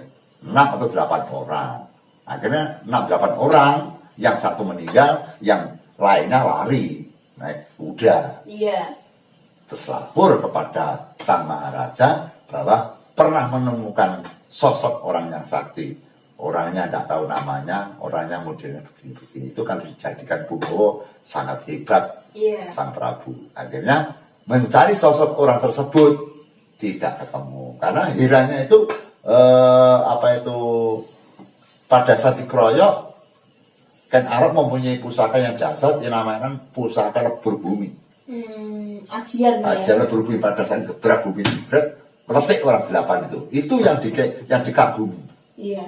6 atau 8 orang. Akhirnya 6-8 orang, yang satu meninggal, yang lainnya lari naik kuda. Iya. Terus lapor kepada sang maharaja bahwa pernah menemukan sosok orang yang sakti. Orangnya tidak tahu namanya, orangnya modelnya begini-begini. Itu kan dijadikan Punggowo sangat hebat, Iya. sang Prabu. Akhirnya mencari sosok orang tersebut tidak ketemu. Karena hiranya itu pada saat dikeroyok, Ken Arok mempunyai pusaka yang dahsyat yang namanya pusaka lebur bumi. Ajian ya. Ajian lebur bumi pada saat gebrak bumi jebret, meletik orang 8 itu. Itu yang dikagumi. Iya.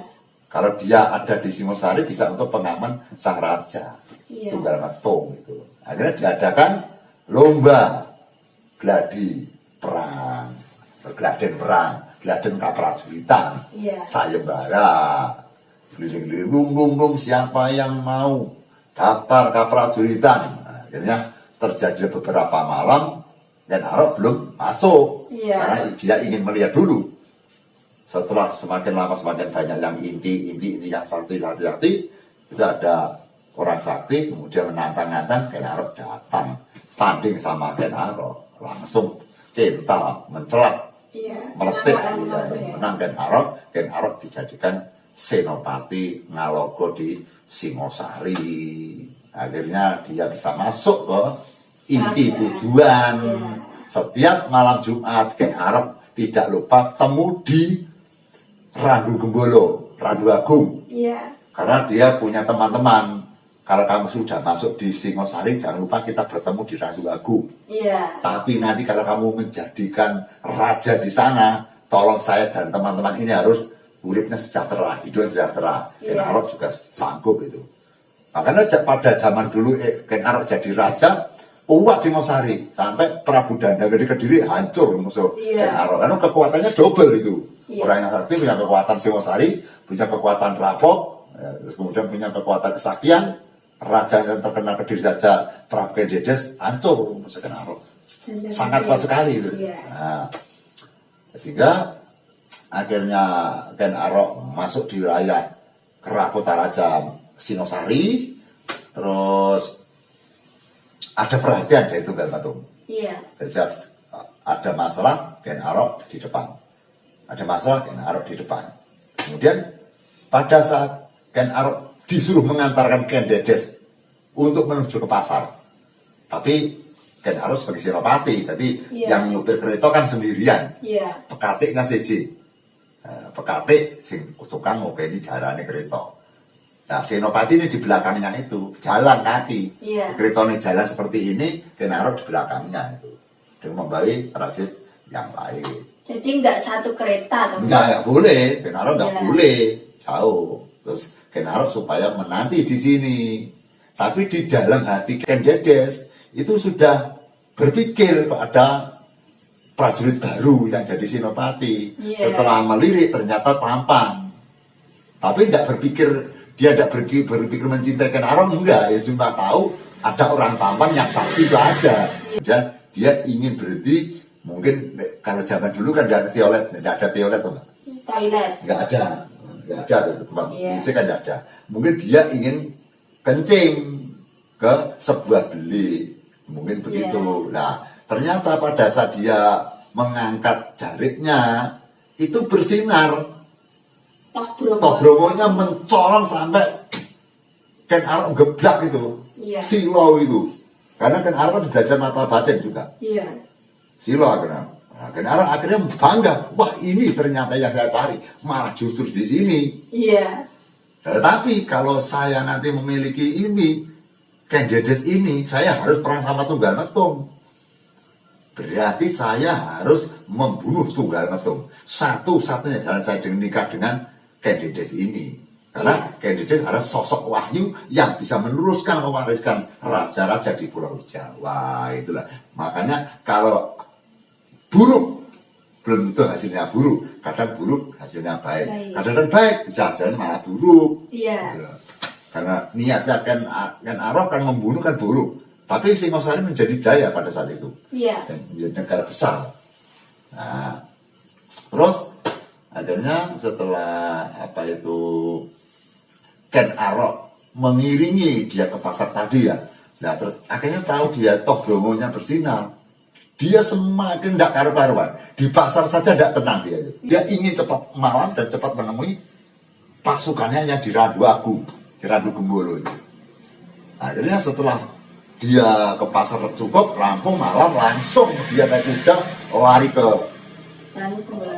Kalau dia ada di Singosari bisa untuk pengaman sang raja. Iya. Tunggal Metung itu. Akhirnya diadakan lomba gladi perang, gladen kaprajuritan, Iya. sayembara, keliling-keliling, lung siapa yang mau daftar kaprajuritan. Nah, akhirnya terjadi beberapa malam dan Arok belum masuk. Iya. Karena dia ingin melihat dulu. Setelah semakin lama semakin banyak yang inti yang sakti, itu ada orang sakti, kemudian menantang Ken Arok datang, tanding sama Ken Arok, langsung kental, mencelat, Iya. meletik, Ya. menang Ken Arok dijadikan senopati Ngalogo di Singosari. Akhirnya dia bisa masuk ke inti tujuan. Setiap malam Jumat Ken Arok tidak lupa temu di Randu Gembolo, Randu Agung. Iya. Karena dia punya teman-teman. Kalau kamu sudah masuk di Singosari, jangan lupa kita bertemu di Randu Agung. Iya. Tapi nanti kalau kamu menjadikan raja di sana, tolong saya dan teman-teman ini harus uripnya sejahtera, hidupnya sejahtera. Ken Arok juga sanggup itu. Makanya pada zaman dulu Ken Arok jadi raja, kuat Singosari sampai Prabu Danda dari Kediri hancur musuh Ken Arok. Karena kekuatannya double itu. Orang yang sakti punya kekuatan Singosari, punya kekuatan Rapok, kemudian punya kekuatan kesaktian, raja yang terkenal Kediri saja, Prabu Ken Dedes, hancur Ken Arok. Sangat kuat sekali itu. Nah, sehingga akhirnya Ken Arok masuk di wilayah Kerakota Raja Sinosari, terus ada perhatian dari Tunggalmatung. Jadi ada masalah, Ken Arok di depan. Ada masalah, Ken Arok di depan. Kemudian pada saat Ken Arok disuruh mengantarkan Ken Dedes untuk menuju ke pasar, tapi Ken Arok sebagai senopati, jadi yang nyupir kereta kan sendirian, pekatiknya siji, pekatik sing tukang ngopeni jarane kereta. Nah senopati ini di belakangnya itu jalan kaki, keretanya jalan seperti ini, Ken Arok di belakangnya itu, dia membawa prajurit yang lain. Jadi nggak satu kereta, nggak boleh, Ken Arok nggak boleh jauh. Terus Ken Arok supaya menanti di sini. Tapi di dalam hati Ken Dedes itu sudah berpikir kok ada prajurit baru yang jadi senopati. Setelah melirik ternyata tampan. Tapi tidak berpikir, dia tidak berpikir mencintai Ken Arok, enggak. Ya cuma tahu ada orang tampan yang sakti itu aja. Dan dia ingin berhenti, mungkin kalau zaman dulu kan tidak ada toilet tuh, toilet nggak ada tuh tempat isi kan tidak ada. Mungkin dia ingin kencing ke sebuah bilik, mungkin begitu. Nah ternyata pada saat dia mengangkat jaritnya itu bersinar, toh bromonya mencorong sampai Ken Arok geblak itu, silo itu. Karena Ken Arok kan belajar mata batin juga, silo akhirnya. Nah, Ken Arok akhirnya bangga, wah ini ternyata yang saya cari, malah justru di sini. Tetapi kalau saya nanti memiliki ini, Ken Dedes ini, saya harus perang sama Tunggalmetung. Berarti saya harus membunuh Tunggalmetung. Satu-satunya jalan saya nikah dengan Ken Dedes ini. Karena Ken Dedes adalah sosok wahyu yang bisa meneruskan, mewariskan raja-raja di Pulau Jawa. Itulah. Makanya kalau buruk, belum tentu hasilnya buruk. Kadang buruk hasilnya baik. Kadang baik bisa hasilnya malah buruk. Karena niatnya Ken Arok kan membunuh kan buruk. Tapi Singosari menjadi jaya pada saat itu. Dan menjadi negara besar. Nah, terus akhirnya setelah Ken Arok mengiringi dia ke pasar tadi ya. Nah, akhirnya tahu dia toh bromonya bersinar. Dia semakin tidak karu-karuan. Di pasar saja tidak tenang dia itu. Dia ingin cepat malam dan cepat menemui pasukannya yang di Randu Agung, di Randu Gembolo itu. Akhirnya setelah dia ke pasar cukup, rampung malam, langsung dia naik kuda lari ke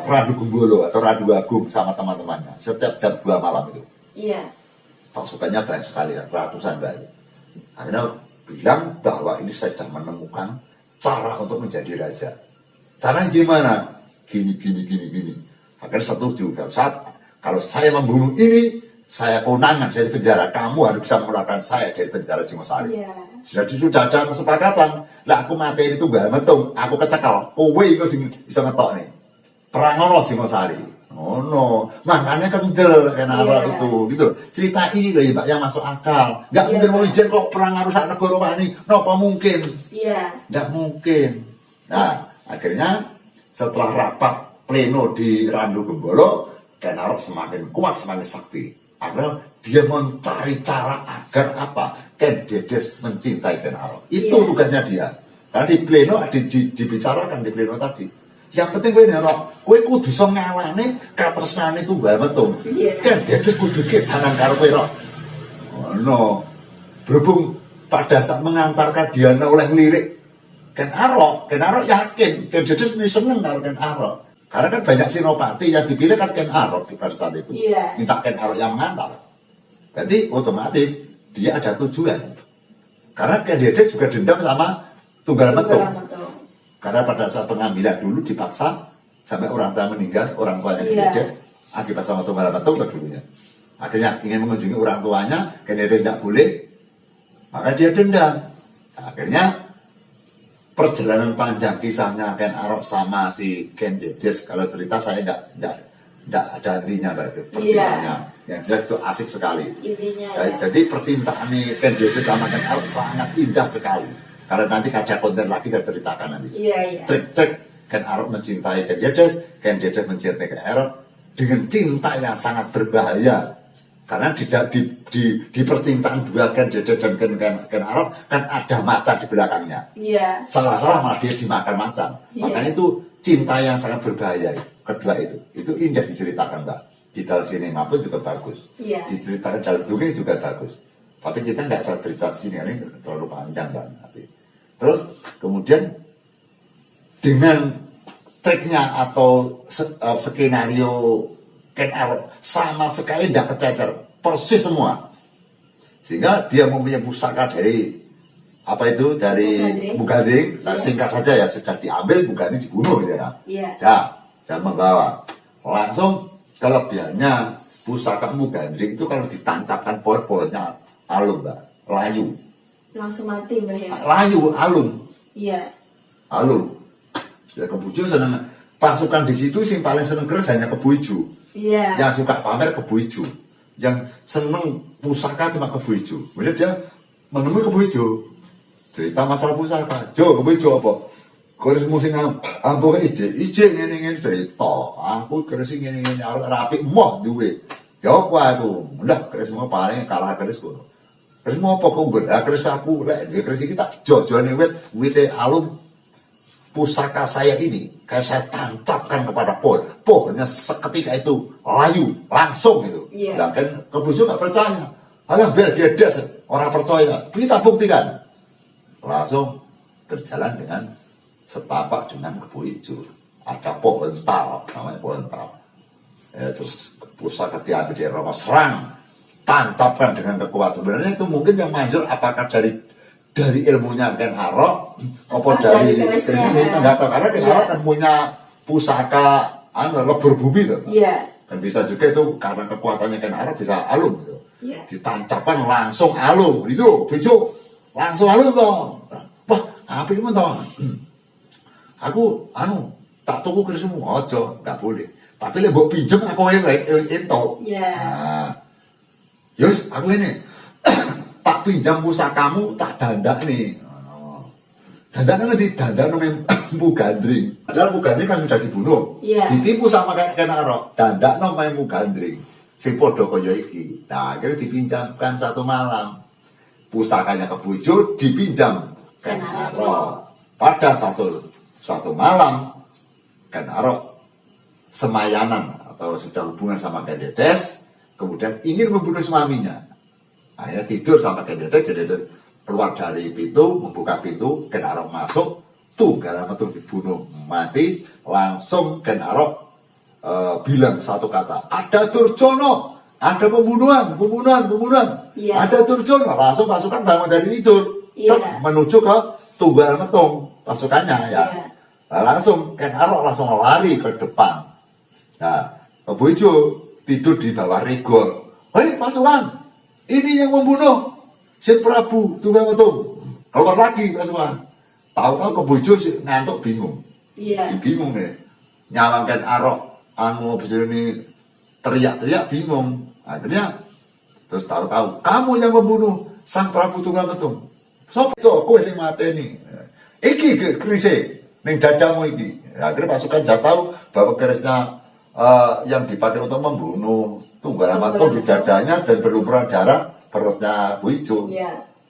Randu Gembolo atau Randu Agung sama teman-temannya. Setiap jam 2 malam itu. Pasukannya banyak sekali, ratusan banyak. Akhirnya bilang bahwa ini saya sudah menemukan cara untuk menjadi raja. Caranya gimana? Gini. Akhirnya setuju. Kalau saya membunuh ini, saya konangan, saya di penjara. Kamu harus bisa mengeluarkan saya dari penjara Singosari. Jadi sudah ada kesepakatan. Lah aku mati itu Tunggalmetung, aku kecekal. Kowe itu bisa ngetok nih. Perang ono Singosari. No. Makanya kendel Ken Arok itu, gitu. Cerita ini loh ya, Mbak, yang masuk akal. Enggak mungkin mau izin kok perang rusak negara wani. Napa mungkin? Enggak mungkin. Nah, akhirnya setelah rapat pleno di Randu Gembolo, Ken Arok semakin kuat, semakin sakti. Akhirnya dia mencari cara agar apa? Ken Dedes mencintai Ken Arok. Itu tugasnya dia. Karena di pleno dibicarakan di pleno tadi. Yang penting kowe Arok, kowe kudu iso ngalahne katresnane Tunggalmetung. Ken Dedes kudu kedanan karo kowe Rok. Ngono. Berhubung pada saat mengantarkan Diana oleh lirik Ken Arok yakin Ken Dedes ini seneng karo Ken Arok. Karena kan banyak senopati yang dipilih kan Ken Arok pada saat itu. Minta Ken Arok yang mengantar. Berarti otomatis dia ada tujuan. Karena Ken Dedes juga dendam sama Tunggalmetung. Karena pada saat pengambilan dulu dipaksa sampai orang tua meninggal, orang tuanya Ken Dedes akibat sama Tunggalmetung dulunya. Akhirnya ingin mengunjungi orang tuanya, Ken Dedes tidak boleh, maka dia dendam. Akhirnya perjalanan panjang kisahnya Ken Arok sama si Ken Dedes, kalau cerita saya tidak Tidak ada intinya Mbak itu percintaannya. Yang jelas itu asik sekali. Intinya Jadi percintaan nih Ken Dedes sama Ken Arok sangat indah sekali. Karena nanti ada konten lagi saya ceritakan nanti. Trik-trik Ken Arok mencintai Ken Dedes mencintai Ken Arok dengan cinta yang sangat berbahaya. Karena di percintaan dua Ken Dedes dan Ken Arok kan ada macan di belakangnya. Salah-salah malah dia dimakan macan. Makanya itu cinta yang sangat berbahaya. Kedua itu indah diceritakan Mbak. Di dalam sinema pun juga bagus. Diceritakan dalam dongeng juga bagus. Tapi kita nggak usah cerita di sini, ini terlalu panjang Mbak. Terus kemudian dengan triknya atau skenario Ken Arok sama sekali tidak kececer, persis semua. Sehingga dia mempunyai pusaka dari apa itu dari Mugandring. Saya singkat saja ya, sudah diambil Mugandring dibunuh gitu ya. Dan membawa langsung kelebihannya pusaka Mugandring itu kalau ditancapkan pohon-pohonnya alum Mbak, layu. Langsung mati Mbak ya. Layu, alum. Alum. Ya Kebu Ijo seneng pasukan di situ sing paling seneng keris hanya Kebu Ijo. Yang suka pamer Kebu Ijo. Yang seneng pusaka cuma Kebu Ijo. Kemudian dia menemui Kebu Ijo. Cerita masalah pusaka. Jo, Kebu Ijo apa? Keris musim ampuh ije ngene-ngene cerita. Aku keris ngene-ngene rapi moh duwe. Ya apa aku? Udah keris mau paling kalah kerisku. Keris mau apa kok mbok? Keris aku lek keris iki tak jojone wite alum pusaka saya ini kayak saya tancapkan kepada pohon. Pohonnya seketika itu layu langsung itu. Dan Kebu Ijo nggak percaya. Alah biar Dedes orang percaya. Kita buktikan. Langsung berjalan dengan setapak dengan Kebu Ijo. Ada pohon tal, namanya pohon tal. Terus pusaka diambil dari Rama serang, tancapkan dengan kekuatan. Sebenarnya itu mungkin yang manjur apakah dari ilmunya Ken Arok apa dari kerisnya nggak tahu, karena Ken Arok kan punya pusaka lebur bumi tuh. Dan bisa juga itu karena kekuatannya Ken Arok bisa alum gitu. Ditancapkan langsung alum itu Bejo langsung alum toh. Wah apa itu toh? Aku tak tuku kerismu aja nggak boleh. Tapi lek mbok pinjem aku entuk. Nah, yus aku ini tak pinjam pusakamu tak dandak nih. Dandak kan dandak namanya Mugandring. Padahal Mugandring kan sudah dibunuh. Ditipu sama Ken Arok. Dandak namanya Mugandring. Sing padha kaya iki. Nah, akhirnya dipinjamkan satu malam. Pusakanya Kebu Ijo dipinjam Ken Arok. Pada suatu malam Ken Arok semayanan atau sudah hubungan sama Ken Dedes, kemudian ingin membunuh suaminya. Akhirnya tidur sama Ken Dedes keluar dari pintu, membuka pintu, Ken Arok masuk, Tunggal Metung dibunuh mati, langsung Ken Arok bilang satu kata, ada Durjono, ada pembunuhan, ada Durjono, langsung pasukan bangun dari tidur, menuju ke Tunggal Metung pasukannya ya. Langsung Ken Arok langsung lari ke depan. Nah, Kebu Ijo tidur di bawah regol. Hei pasukan, ini yang membunuh si Prabu Tunggal Metung. Keluar lagi pasukan. Tahu-tahu Kebu Ijo ngantuk bingung. Bingung nih. Nyawang Ken Arok bisa ini teriak-teriak bingung. Akhirnya terus tahu-tahu kamu yang membunuh sang Prabu Tunggal Metung. Sopo itu kowe sing mateni. Iki kerise ning dadamu iki. Akhirnya pasukan sudah tahu bahwa kerisnya yang dipakai untuk membunuh Tunggal Metung di dadanya dan berlumuran darah perutnya Kebu Ijo.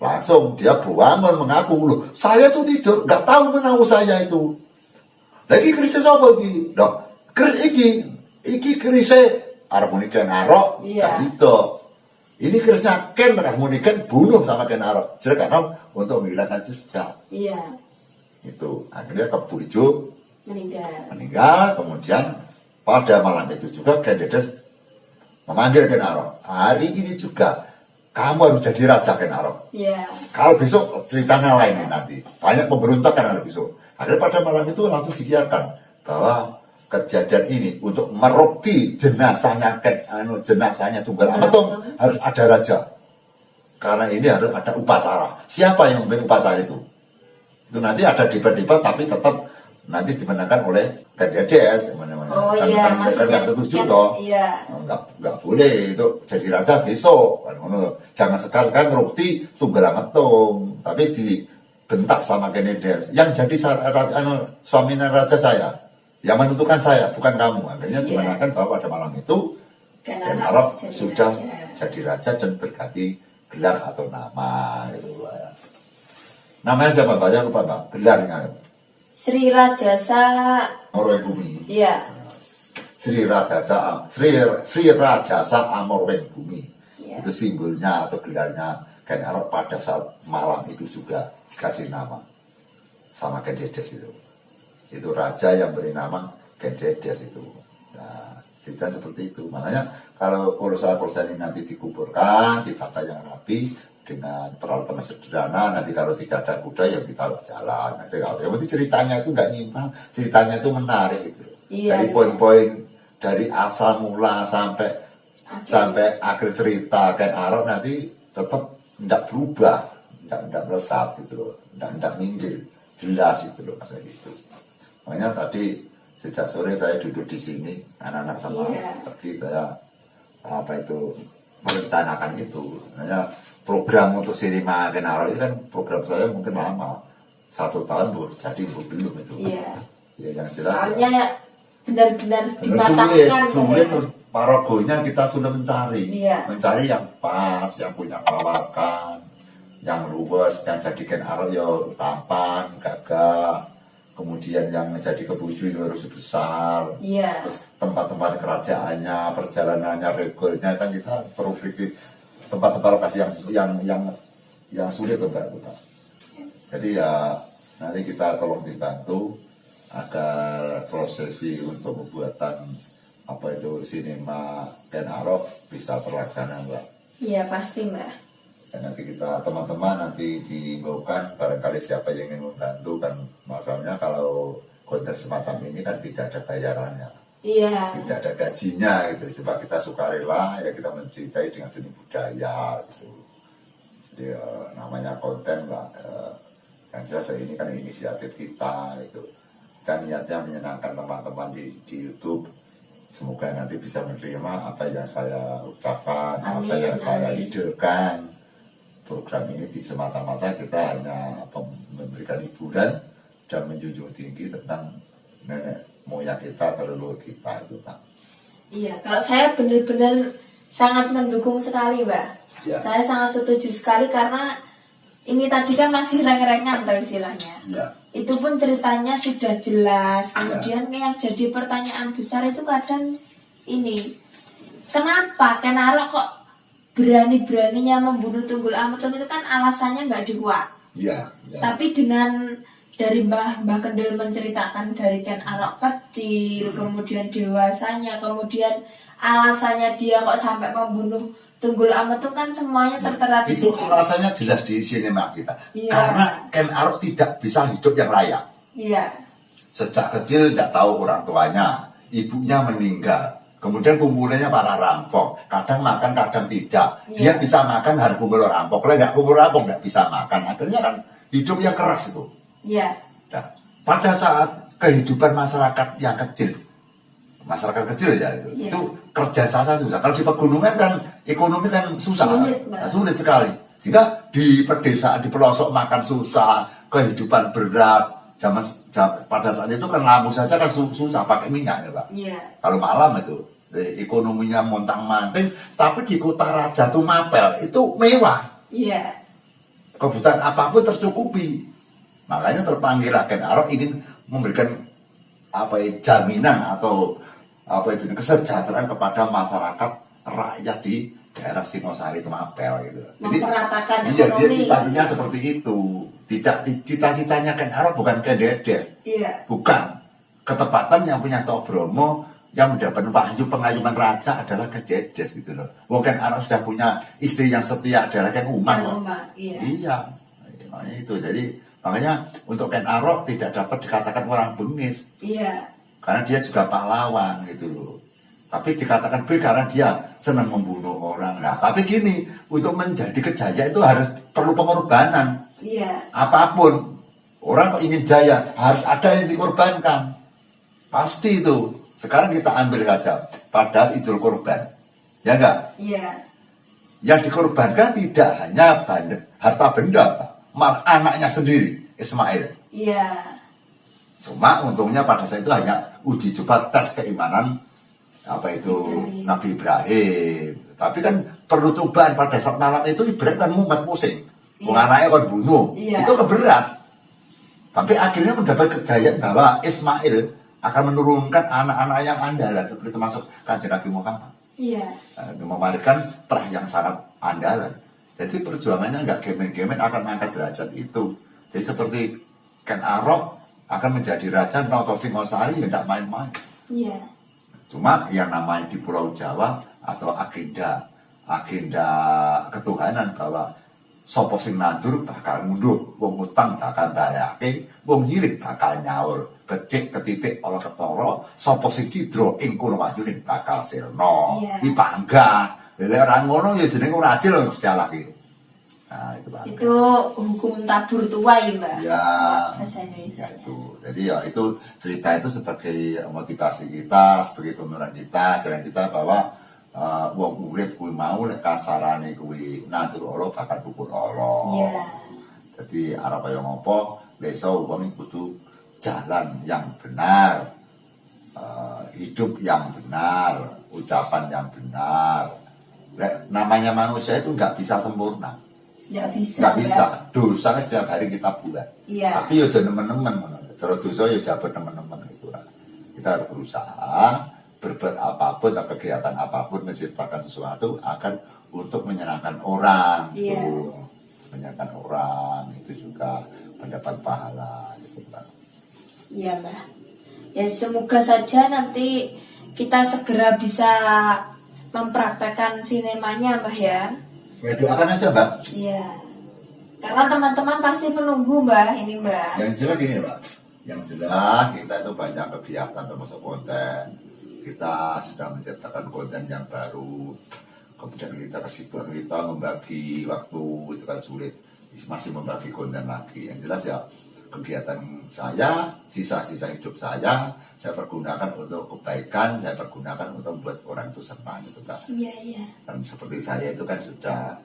Langsung dia bangun mengaku, loh saya tuh tidur nggak tahu menau saya itu. Lagi kerisnya siapa iki? Loh keris iki kerisnya arep muni Ken Arok itu. Ini kerisnya Ken Ken bunuh sama Ken Arok. Jadi kan untuk menghilangkan jejak. Itu akhirnya Kebu Ijo meninggal. Kemudian pada malam itu juga Ken Dedes memanggil Ken Arok. Hari ini juga kamu harus jadi raja Ken Arok. Kalau besok ceritanya lain nanti. Banyak pemberontakan hari besok. Akhirnya pada malam itu langsung dikiarkan bahwa kejadian ini untuk meropi jenazahnya jenazahnya Tunggal Metung harus ada raja. Karena ini harus ada upacara. Siapa yang memimpin upacara itu? Itu nanti ada debat-debat tapi tetap nanti dimenangkan oleh Ken Dedes. Oh iya, kan maksudnya nggak setuju toh. Iya. Nggak boleh itu jadi raja besok kan ngono. Jangan sekarang kan roti tunggal ngetung, tapi dibentak sama Kennedy yang jadi suaminya raja saya, yang menentukan saya bukan kamu. Akhirnya dimanakan bahwa pada malam itu Ken Arok sudah jadi raja dan berganti gelar atau nama gitu ya. Namanya siapa Pak? Saya lupa Pak. Gelarnya Sri Rajasa Amorwengkumi. Iya. Sri Rajasa Amorwengkumi. Iya. Itu simbolnya atau gelarnya Ken Arok pada saat malam itu juga dikasih nama sama Ken Dedes itu. Itu raja yang beri nama Ken Dedes itu. Nah, cerita seperti itu. Makanya kalau pulsa ini nanti dikumpulkan, ditata yang rapi dengan peralatan sederhana, nanti kalau tidak ada kuda ya kita jalan aja. Yang penting ceritanya itu nggak nyimpang, ceritanya itu menarik gitu. Iya, Dari poin-poin dari asal mula sampai akhir cerita Ken Arok nanti tetap tidak berubah, tidak melesat gitu loh, tidak minggir, jelas gitu loh maksudnya gitu. Makanya tadi sejak sore saya duduk di sini, anak-anak sama pergi saya merencanakan itu. Makanya program untuk Sirima Ken Arok itu kan program saya mungkin lama, 1 tahun jadi belum itu. Iya. Ya yang jelas. Soalnya benar-benar dimatangkan. Sulit terus parogonya kita sudah mencari, Iya. mencari yang pas, yang punya kawakan, yang luwes, yang jadi Ken Arok ya tampan, gagah. Kemudian yang menjadi kebuju itu harus besar. Iya. Terus tempat-tempat kerajaannya, perjalanannya, regolnya kan kita perlu pikir tempat-tempat lokasi yang sulit tuh Mbak. Jadi ya nanti kita tolong dibantu agar prosesi untuk pembuatan sinema Ken Arok bisa terlaksana Mbak. Iya pasti Mbak. Dan nanti kita teman-teman nanti diimbaukan barangkali siapa yang ingin membantu kan, masalahnya kalau konten semacam ini kan tidak ada bayarannya. Iya. Tidak ada gajinya gitu. Coba kita sukarela ya kita mencintai dengan seni budaya gitu. Jadi namanya konten Mbak. Yang jelas ini kan inisiatif kita itu. Kan niatnya menyenangkan teman-teman di YouTube. Semoga nanti bisa menerima apa yang saya ucapkan, amin, apa yang saya amin. idulkan. Program ini di semata-mata kita hanya memberikan hiburan dan menjunjung tinggi tentang nenek moyang kita, leluhur kita itu Pak. Iya, kalau saya benar-benar sangat mendukung sekali Mbak. Ya. Saya sangat setuju sekali karena ini tadi kan masih reng-rengan tuh istilahnya. Ya. Itu pun ceritanya sudah jelas. Kemudian yang jadi pertanyaan besar itu kadang ini, kenapa Ken Arok kok berani-beraninya membunuh Tunggul Ametung? Itu kan alasannya nggak dikuat. Ya. Tapi dengan dari Mbah Kendil menceritakan dari Ken Arok kecil, kemudian dewasanya, kemudian alasannya dia kok sampai membunuh Tunggul Ametung kan semuanya tertera di itu situ. alasannya jelas di sinema kita. Iya. Karena Ken Arok tidak bisa hidup yang layak. Iya. Sejak kecil tidak tahu orang tuanya, ibunya meninggal. Kemudian kumpulannya para rampok, kadang makan, kadang tidak. Dia bisa makan harus kumpul rampok, kalau tidak kumpul rampok tidak bisa makan. Akhirnya kan hidupnya keras itu. Iya. Nah, pada saat kehidupan masyarakat yang kecil, masyarakat kecil ya itu kerja sasa susah. Kalau di pegunungan kan ekonomi kan susah, sulit sekali. Sehingga di pedesaan, di pelosok makan susah, kehidupan berat. Pada saat itu kan lampu saja kan susah pakai minyak ya Pak. Iya. Kalau malam itu ekonominya montang-manting, tapi di kota Raja Tumapel itu mewah. Iya. Kebutuhan apapun tercukupi. Makanya terpanggil Ken Arok ingin memberikan jaminan atau kesejahteraan kepada masyarakat rakyat di daerah Singosari Tumapel gitu. Jadi Memperatakan dia ekonomi. cita-citanya seperti itu. Tidak cita-citanya Ken Arok bukan Ken Dedes. Iya. Bukan. Ketepatan yang punya Tok Bromo yang mendapat pengayuman raja adalah Ken Dedes gitu loh. Ken Arok sudah punya istri yang setia adalah Ken Umang. Iya. Iya. Makanya itu. Jadi makanya untuk Ken Arok tidak dapat dikatakan orang bengis. Iya. Karena dia juga pahlawan gitu loh. Tapi dikatakan B karena dia senang membunuh orang. Nah, tapi gini, untuk menjadi kejaya itu harus perlu pengorbanan. Iya. Apapun. Orang kok ingin jaya, harus ada yang dikorbankan. Pasti itu. Sekarang kita ambil saja pada Idul Kurban, ya enggak? Iya. Yang dikorbankan tidak hanya harta benda, malah anaknya sendiri, Ismail. Iya. Cuma untungnya pada saat itu hanya uji coba tes keimanan apa itu Nabi Ibrahim. Tapi kan perlu cobaan pada saat malam itu Ibrahim kan mumet pusing. Anaknya kan bunuh. Itu keberat. Tapi akhirnya mendapat kejayaan bahwa Ismail akan menurunkan anak-anak yang andalan seperti termasuk Kanjeng Nabi Muhammad. Iya. Memamerkan terah yang sangat andalan. Jadi perjuangannya nggak gemen-gemen akan mengangkat derajat itu. Jadi seperti Ken Arok akan menjadi raja Noto Singosari ya tidak main-main. Iya. Cuma yang namanya di Pulau Jawa atau agenda ketuhanan bahwa sopo sing nandur bakal ngunduh, wong utang bakal bayake, wong nyirik bakal nyaur, becik ketitik ala ketara, sopo sing cidra ing kono wahyune bakal sirna. Iki panggah. Lha ora ngono ya jenenge ora adil lho Gusti Allah iki. Nah, itu Pak. Itu hukum tabur tua ya, Mbak. Ya. Bahasa Indonesia. Ya itu. Jadi ya itu cerita itu sebagai motivasi kita, sebagai pemikiran kita, jalan kita bahwa wong urip kuwi mau nek kasarane kuwi nandur Allah bakal dukun Allah. Iya. Jadi arep kaya ngopo, nek iso wong kudu jalan yang benar. Hidup yang benar, ucapan yang benar. Namanya manusia itu nggak bisa sempurna. Nggak bisa. Nggak bisa. Dosa setiap hari kita buat. Iya. Tapi ya jangan teman-teman. Cara dosa ya jabat teman-teman itu. Kita harus berusaha berbuat apapun atau kegiatan apapun menciptakan sesuatu akan untuk menyenangkan orang. Iya. Itu menyenangkan orang itu juga mendapat pahala gitu, Mbak. Iya, Mbak. Ya semoga saja nanti kita segera bisa mempraktekkan sinemanya, Mbak ya. Ya doakan aja, Mbak. Iya. Karena teman-teman pasti menunggu, Mbak, ini, Mbak. Yang jelas gini, Mbak. Yang jelas kita itu banyak kegiatan termasuk konten. Kita sedang menciptakan konten yang baru. Kemudian kita kesibukan kita membagi waktu itu kan sulit. Masih membagi konten lagi. Yang jelas ya kegiatan saya, sisa-sisa hidup saya pergunakan untuk kebaikan, saya pergunakan untuk membuat orang itu senang gitu kan. Iya, iya. Dan seperti saya itu kan sudah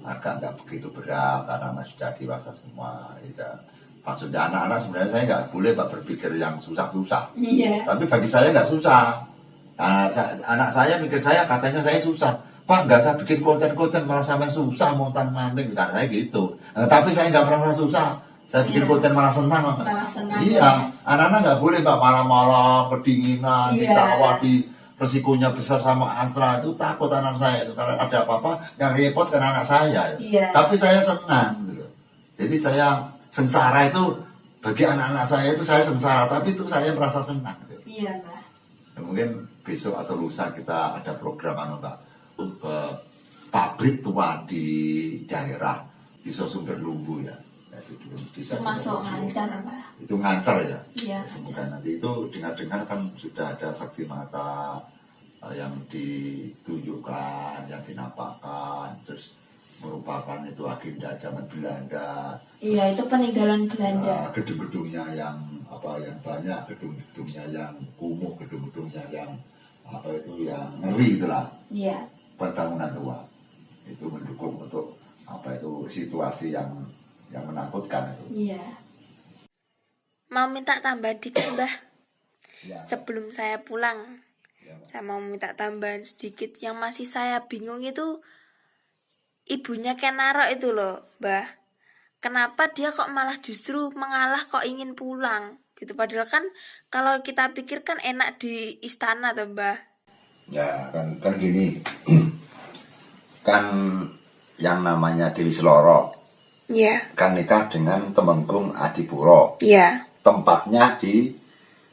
agak nggak begitu berat, anak-anak sudah dewasa semua. Ya. Maksudnya anak-anak sebenarnya saya nggak boleh Pak berpikir yang susah-susah. Iya. Tapi bagi saya nggak susah. Nah, anak saya mikir saya katanya saya susah. Pak nggak usah bikin konten-konten malah sampai susah montang-manting gitu. Saya gitu. Tapi saya nggak merasa susah. Saya bikin konten malah senang. Malah senang. Iya, anak-anak nggak boleh Pak malam-malam kedinginan di sawah di resikonya besar sama Astra itu takut anak saya itu kalau ada apa-apa yang repot kan anak saya. Iya. Tapi saya senang gitu. Jadi saya sengsara itu bagi anak-anak saya itu saya sengsara tapi itu saya merasa senang gitu. Iya, Mbak. Ya, mungkin besok atau lusa kita ada program Mbak pabrik tua di daerah di Sosumber Lumbu ya. Termasuk ngancar, Pak. Itu ngancar ya. Iya. Semoga nanti itu dengar-dengar kan sudah ada saksi mata yang ditunjukkan, yang dinampakkan, terus merupakan itu agenda zaman Belanda. Iya, itu peninggalan Belanda. Gedung-gedungnya yang banyak, gedung-gedungnya yang kumuh, gedung-gedungnya yang yang ngeri itulah. Iya. Bangunan tua itu mendukung untuk situasi yang menakutkan itu. Iya. Mau minta tambah dikit, Mbah. Ya. Sebelum saya pulang, saya mau minta tambahan sedikit. Yang masih saya bingung itu ibunya Kenaro itu loh, Mbah. Kenapa dia kok malah justru mengalah kok ingin pulang gitu? Padahal kan kalau kita pikirkan enak di istana tuh, Mbah. Ya kan gini. Kan yang namanya Dewi Seloro. Iya. Kan nikah dengan Temenggung Adipuro. Iya. Tempatnya di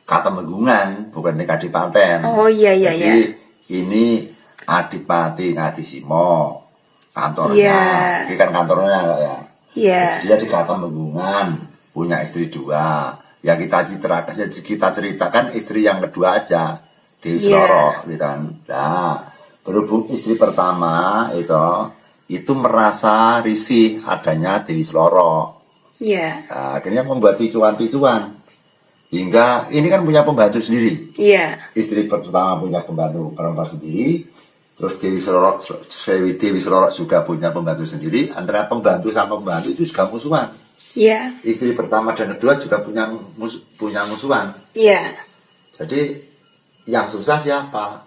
Katemenggungan, bukan nikah di Panten. Oh iya. Jadi ini Adipati Ngadisimo kantornya. Iya. Ini kan kantornya ya. Iya. Dia di Katemenggungan, punya istri 2. Yang kita ceritakan istri yang kedua aja, Dewi Seloro, gitu kan. Nah, berhubung istri pertama itu merasa risih adanya Dewi Seloro. Iya. Nah, akhirnya membuat picuan-picuan. Hingga ini kan punya pembantu sendiri. Iya. Istri pertama punya pembantu perempuan sendiri. Terus Dewi Selorok juga punya pembantu sendiri. Antara pembantu sama pembantu itu juga musuhan. Iya. Istri pertama dan kedua juga punya musuhan. Iya. Jadi yang susah siapa?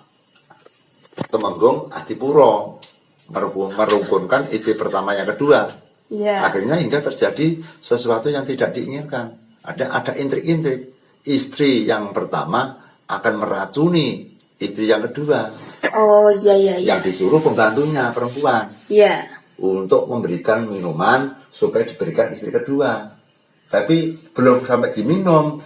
Temenggung Adipuro merukunkan istri pertama yang kedua. Iya. Akhirnya hingga terjadi sesuatu yang tidak diinginkan. Ada intrik-intrik. Istri yang pertama akan meracuni istri yang kedua. Oh iya. Yang disuruh pembantunya perempuan. Iya. Untuk memberikan minuman supaya diberikan istri kedua. Tapi belum sampai diminum,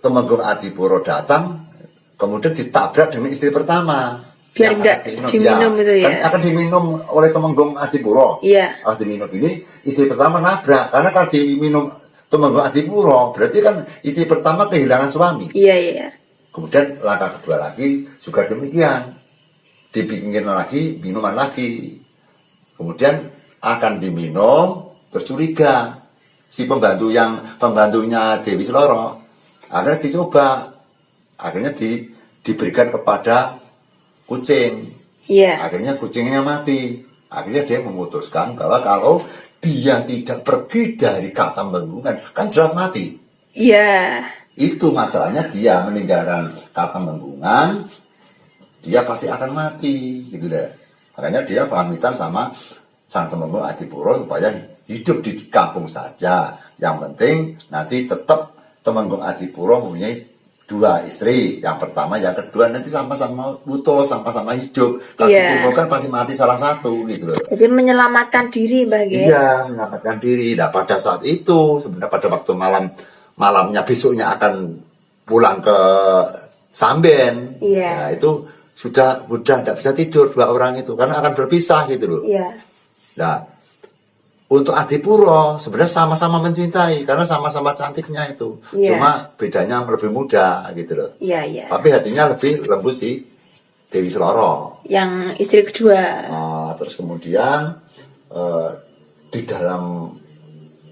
Temenggung Adipuro datang, kemudian ditabrak dengan istri pertama. Biar enggak diminum itu ya. Kan akan diminum oleh Temenggung Adipuro. Iya. Diminum ini, istri pertama nabrak. Karena kalau diminum Temenggung Adipuro, berarti kan istri pertama kehilangan suami. Iya. Kemudian langkah kedua lagi juga demikian. Dibikin lagi, minuman lagi. Kemudian akan diminum, terus curiga. Si pembantunya Dewi Selorok. Akhirnya dicoba. Akhirnya diberikan kepada kucing. Iya. Akhirnya kucingnya mati. Akhirnya dia memutuskan bahwa kalau dia tidak pergi dari Katamenggungan, kan jelas mati. Iya. Itu masalahnya, dia meninggalkan Katamenggungan, dia pasti akan mati, gitu deh. Makanya dia pamitan sama Sang Temenggung Adipuro supaya hidup di kampung saja. Yang penting nanti tetap Temenggung Adipuro mempunyai 2 istri, yang pertama, yang kedua nanti sama-sama butuh, sama-sama hidup. Kalau dikumpulkan kan pasti mati salah satu, gitu loh. Jadi menyelamatkan diri, Mbak Ge. Iya, menyelamatkan diri. Nah, pada saat itu, sebenarnya pada waktu malamnya besoknya akan pulang ke Samben. Iya. Nah, itu sudah tidak bisa tidur 2 orang itu karena akan berpisah, gitu loh. Iya. Nah, untuk Adipuro sebenarnya sama-sama mencintai karena sama-sama cantiknya itu. Iya. Cuma bedanya lebih muda, gitu loh. Iya. Tapi hatinya lebih lembut si Dewi Selorok. Yang istri kedua. Terus kemudian di dalam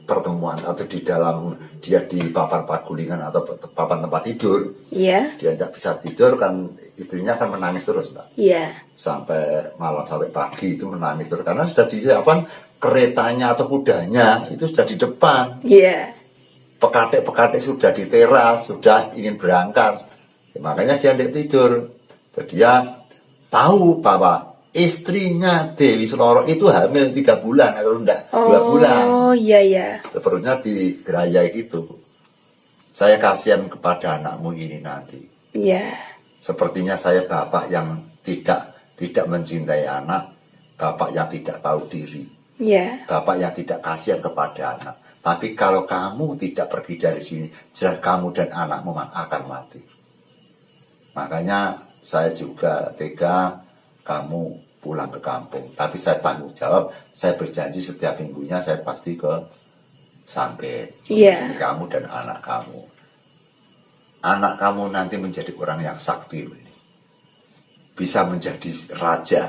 pertemuan atau di dalam dia di papan pagulingan atau papan tempat tidur, Iya. dia tidak bisa tidur kan, istrinya akan menangis terus, Mbak. Iya. Sampai malam, sampai pagi itu menangis terus karena sudah disiapkan keretanya atau kudanya itu sudah di depan. Iya. Pekatik-pekatik sudah di teras, sudah ingin berangkat. Ya, makanya dia tidak tidur. Jadi dia tahu bahwa istrinya Dewi Selorok itu hamil 3 bulan atau enggak 2 bulan. Oh iya. Perutnya digerayai gitu. Saya kasihan kepada anakmu ini nanti. Iya. Sepertinya saya bapak yang tidak mencintai anak, bapak yang tidak tahu diri. Iya. Bapak yang tidak kasihan kepada anak. Tapi kalau kamu tidak pergi dari sini, jelas kamu dan anakmu akan mati. Makanya saya juga tega kamu pulang ke kampung. Tapi saya tanggung jawab, saya berjanji setiap minggunya saya pasti ke Samben. Iya. Kamu dan anak kamu. Anak kamu nanti menjadi orang yang sakti ini. Bisa menjadi raja.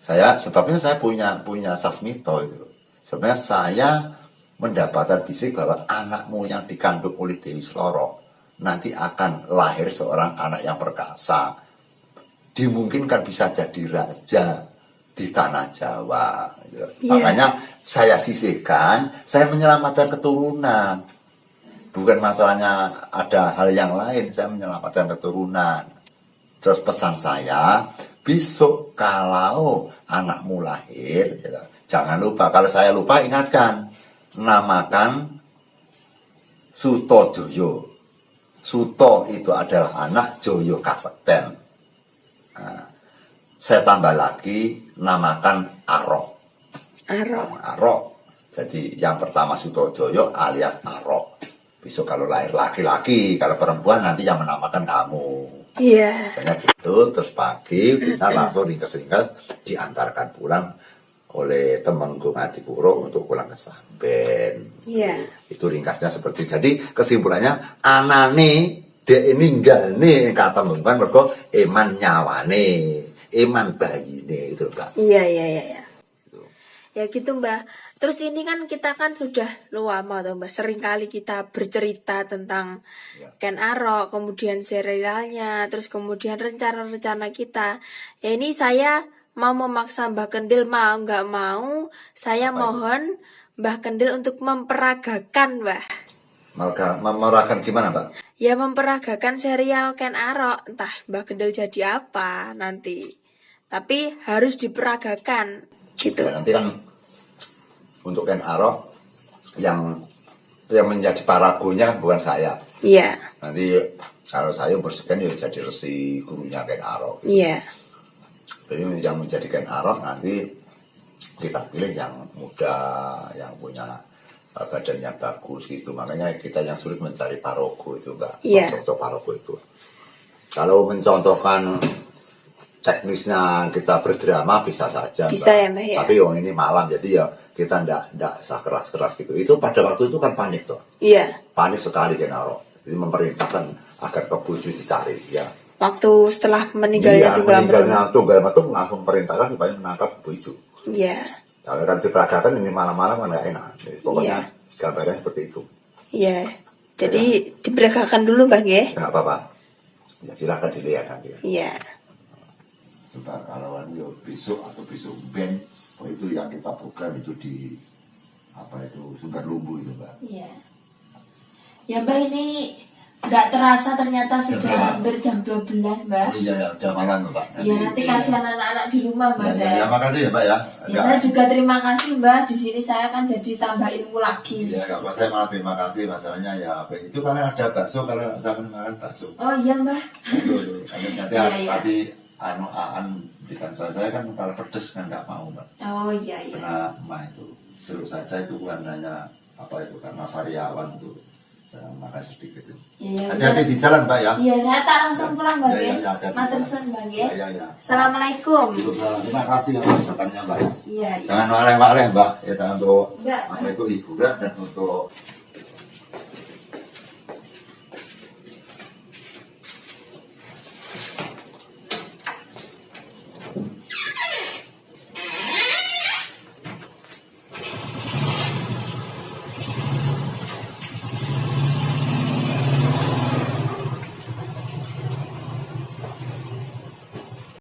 Sebabnya saya punya sasmito itu. Sebenarnya saya mendapatkan bisik bahwa anakmu yang dikandung oleh Dewi Selorok nanti akan lahir seorang anak yang perkasa. Dimungkinkan bisa jadi raja di tanah Jawa. Makanya saya sisihkan, saya menyelamatkan keturunan. Bukan masalahnya ada hal yang lain, saya menyelamatkan keturunan. Terus pesan saya, besok kalau anakmu lahir, jangan lupa, kalau saya lupa ingatkan, namakan Sutojoyo. Suto itu adalah anak, Joyo Kasekten. Nah, saya tambah lagi, namakan Arok. Arok. Jadi yang pertama Sutojoyo alias Arok. Besok kalau lahir laki-laki, kalau perempuan nanti yang menamakan kamu. Iya. Misalnya gitu, terus pagi kita langsung ringkas-ringkas diantarkan pulang oleh Temenggung Adipuro untuk pulang ke Samben. Iya. Itu ringkasnya seperti. Jadi kesimpulannya anane dek ninggal nih kata Temenggungan mergo eman nyawane, eman bayine itu, Mbak. Iya. Ya gitu Mbak. Terus ini kan kita kan sudah lama tuh Mbak, sering kali kita bercerita tentang Ya. Ken Arok, kemudian serialnya, terus kemudian rencana-rencana kita. Ya ini saya mau memaksa Mbak Kendil, mau nggak mau, saya Apa itu? mohon Mbak Kendil untuk memperagakan Mbak. Memerakan gimana, Mbak? Ya memperagakan serial Ken Arok, entah Mbak Kendil jadi apa nanti. Tapi harus diperagakan gitu. Ya, nanti kan untuk Ken Arok yang menjadi paragonya kan bukan saya. Iya, Nanti kalau saya bersegan ya jadi resi gurunya Ken Arok. iya, Jadi yang menjadi Ken Arok nanti kita pilih yang muda, yang punya badannya bagus gitu. Makanya kita yang sulit mencari parogo itu, Mbak. Iya. Contoh parogo itu. Kalau mencontohkan teknisnya kita berdrama bisa saja, Bisa ya, Mbak, ya. Tapi ini malam jadi ya kita ndak usah keras-keras gitu. Itu pada waktu itu kan panik tuh. iya. Panik sekali Ken Arok. Jadi memerintahkan agar ke Bojo dicari ya. Waktu setelah meninggalnya Tunggal Ametung. meninggalnya Tunggal Ametung langsung perintahkan supaya menangkap Bojo. Iya, Kalau kan diperagakan ini malam-malam kan nggak enak. Jadi, pokoknya gambarnya seperti itu. iya. Jadi diperagakan dulu Mbak nggih. Nggak apa-apa. Ya silakan dilihat nanti. Iya. Coba kalau yo besok atau besok ben, oh itu yang kita program itu di apa itu Sumber Lumbu itu, Mbak. Iya. Ya Mbak, ini nggak terasa ternyata Jam sudah berapa? hampir jam 12 Mbak. Oh iya ya udah malam, Mbak. Ya nanti kasihan anak-anak di rumah Mbak Ya, saya. ya, makasih ya, Mbak ya. Ya, saya juga terima kasih Mbak. Di sini saya kan jadi tambah ilmu lagi. Iya, nggak apa, saya malah terima kasih masalahnya ya apa itu karena ada bakso kalau saya makan bakso. Oh iya Mbak. Itu nanti Iya, iya. tadi aan berikan saya kan kalau pedes kan nggak mau, Mbak. Oh iya iya. Karena mah itu seru saja itu bukan hanya apa itu karena sariawan tuh saya makan sedikit itu. Iya. Hati-hati di jalan, Mbak ya. Iya, saya tak langsung pulang Mbak Ya, ya. ya, ya, hati-hati. Matursen Mbak ya. Ya, ya. Assalamualaikum. Terima kasih atas datangnya, Mbak. Iya. Iya. Jangan marah-marah, Mbak. Ya untuk Enggak. apa itu hiburan dan untuk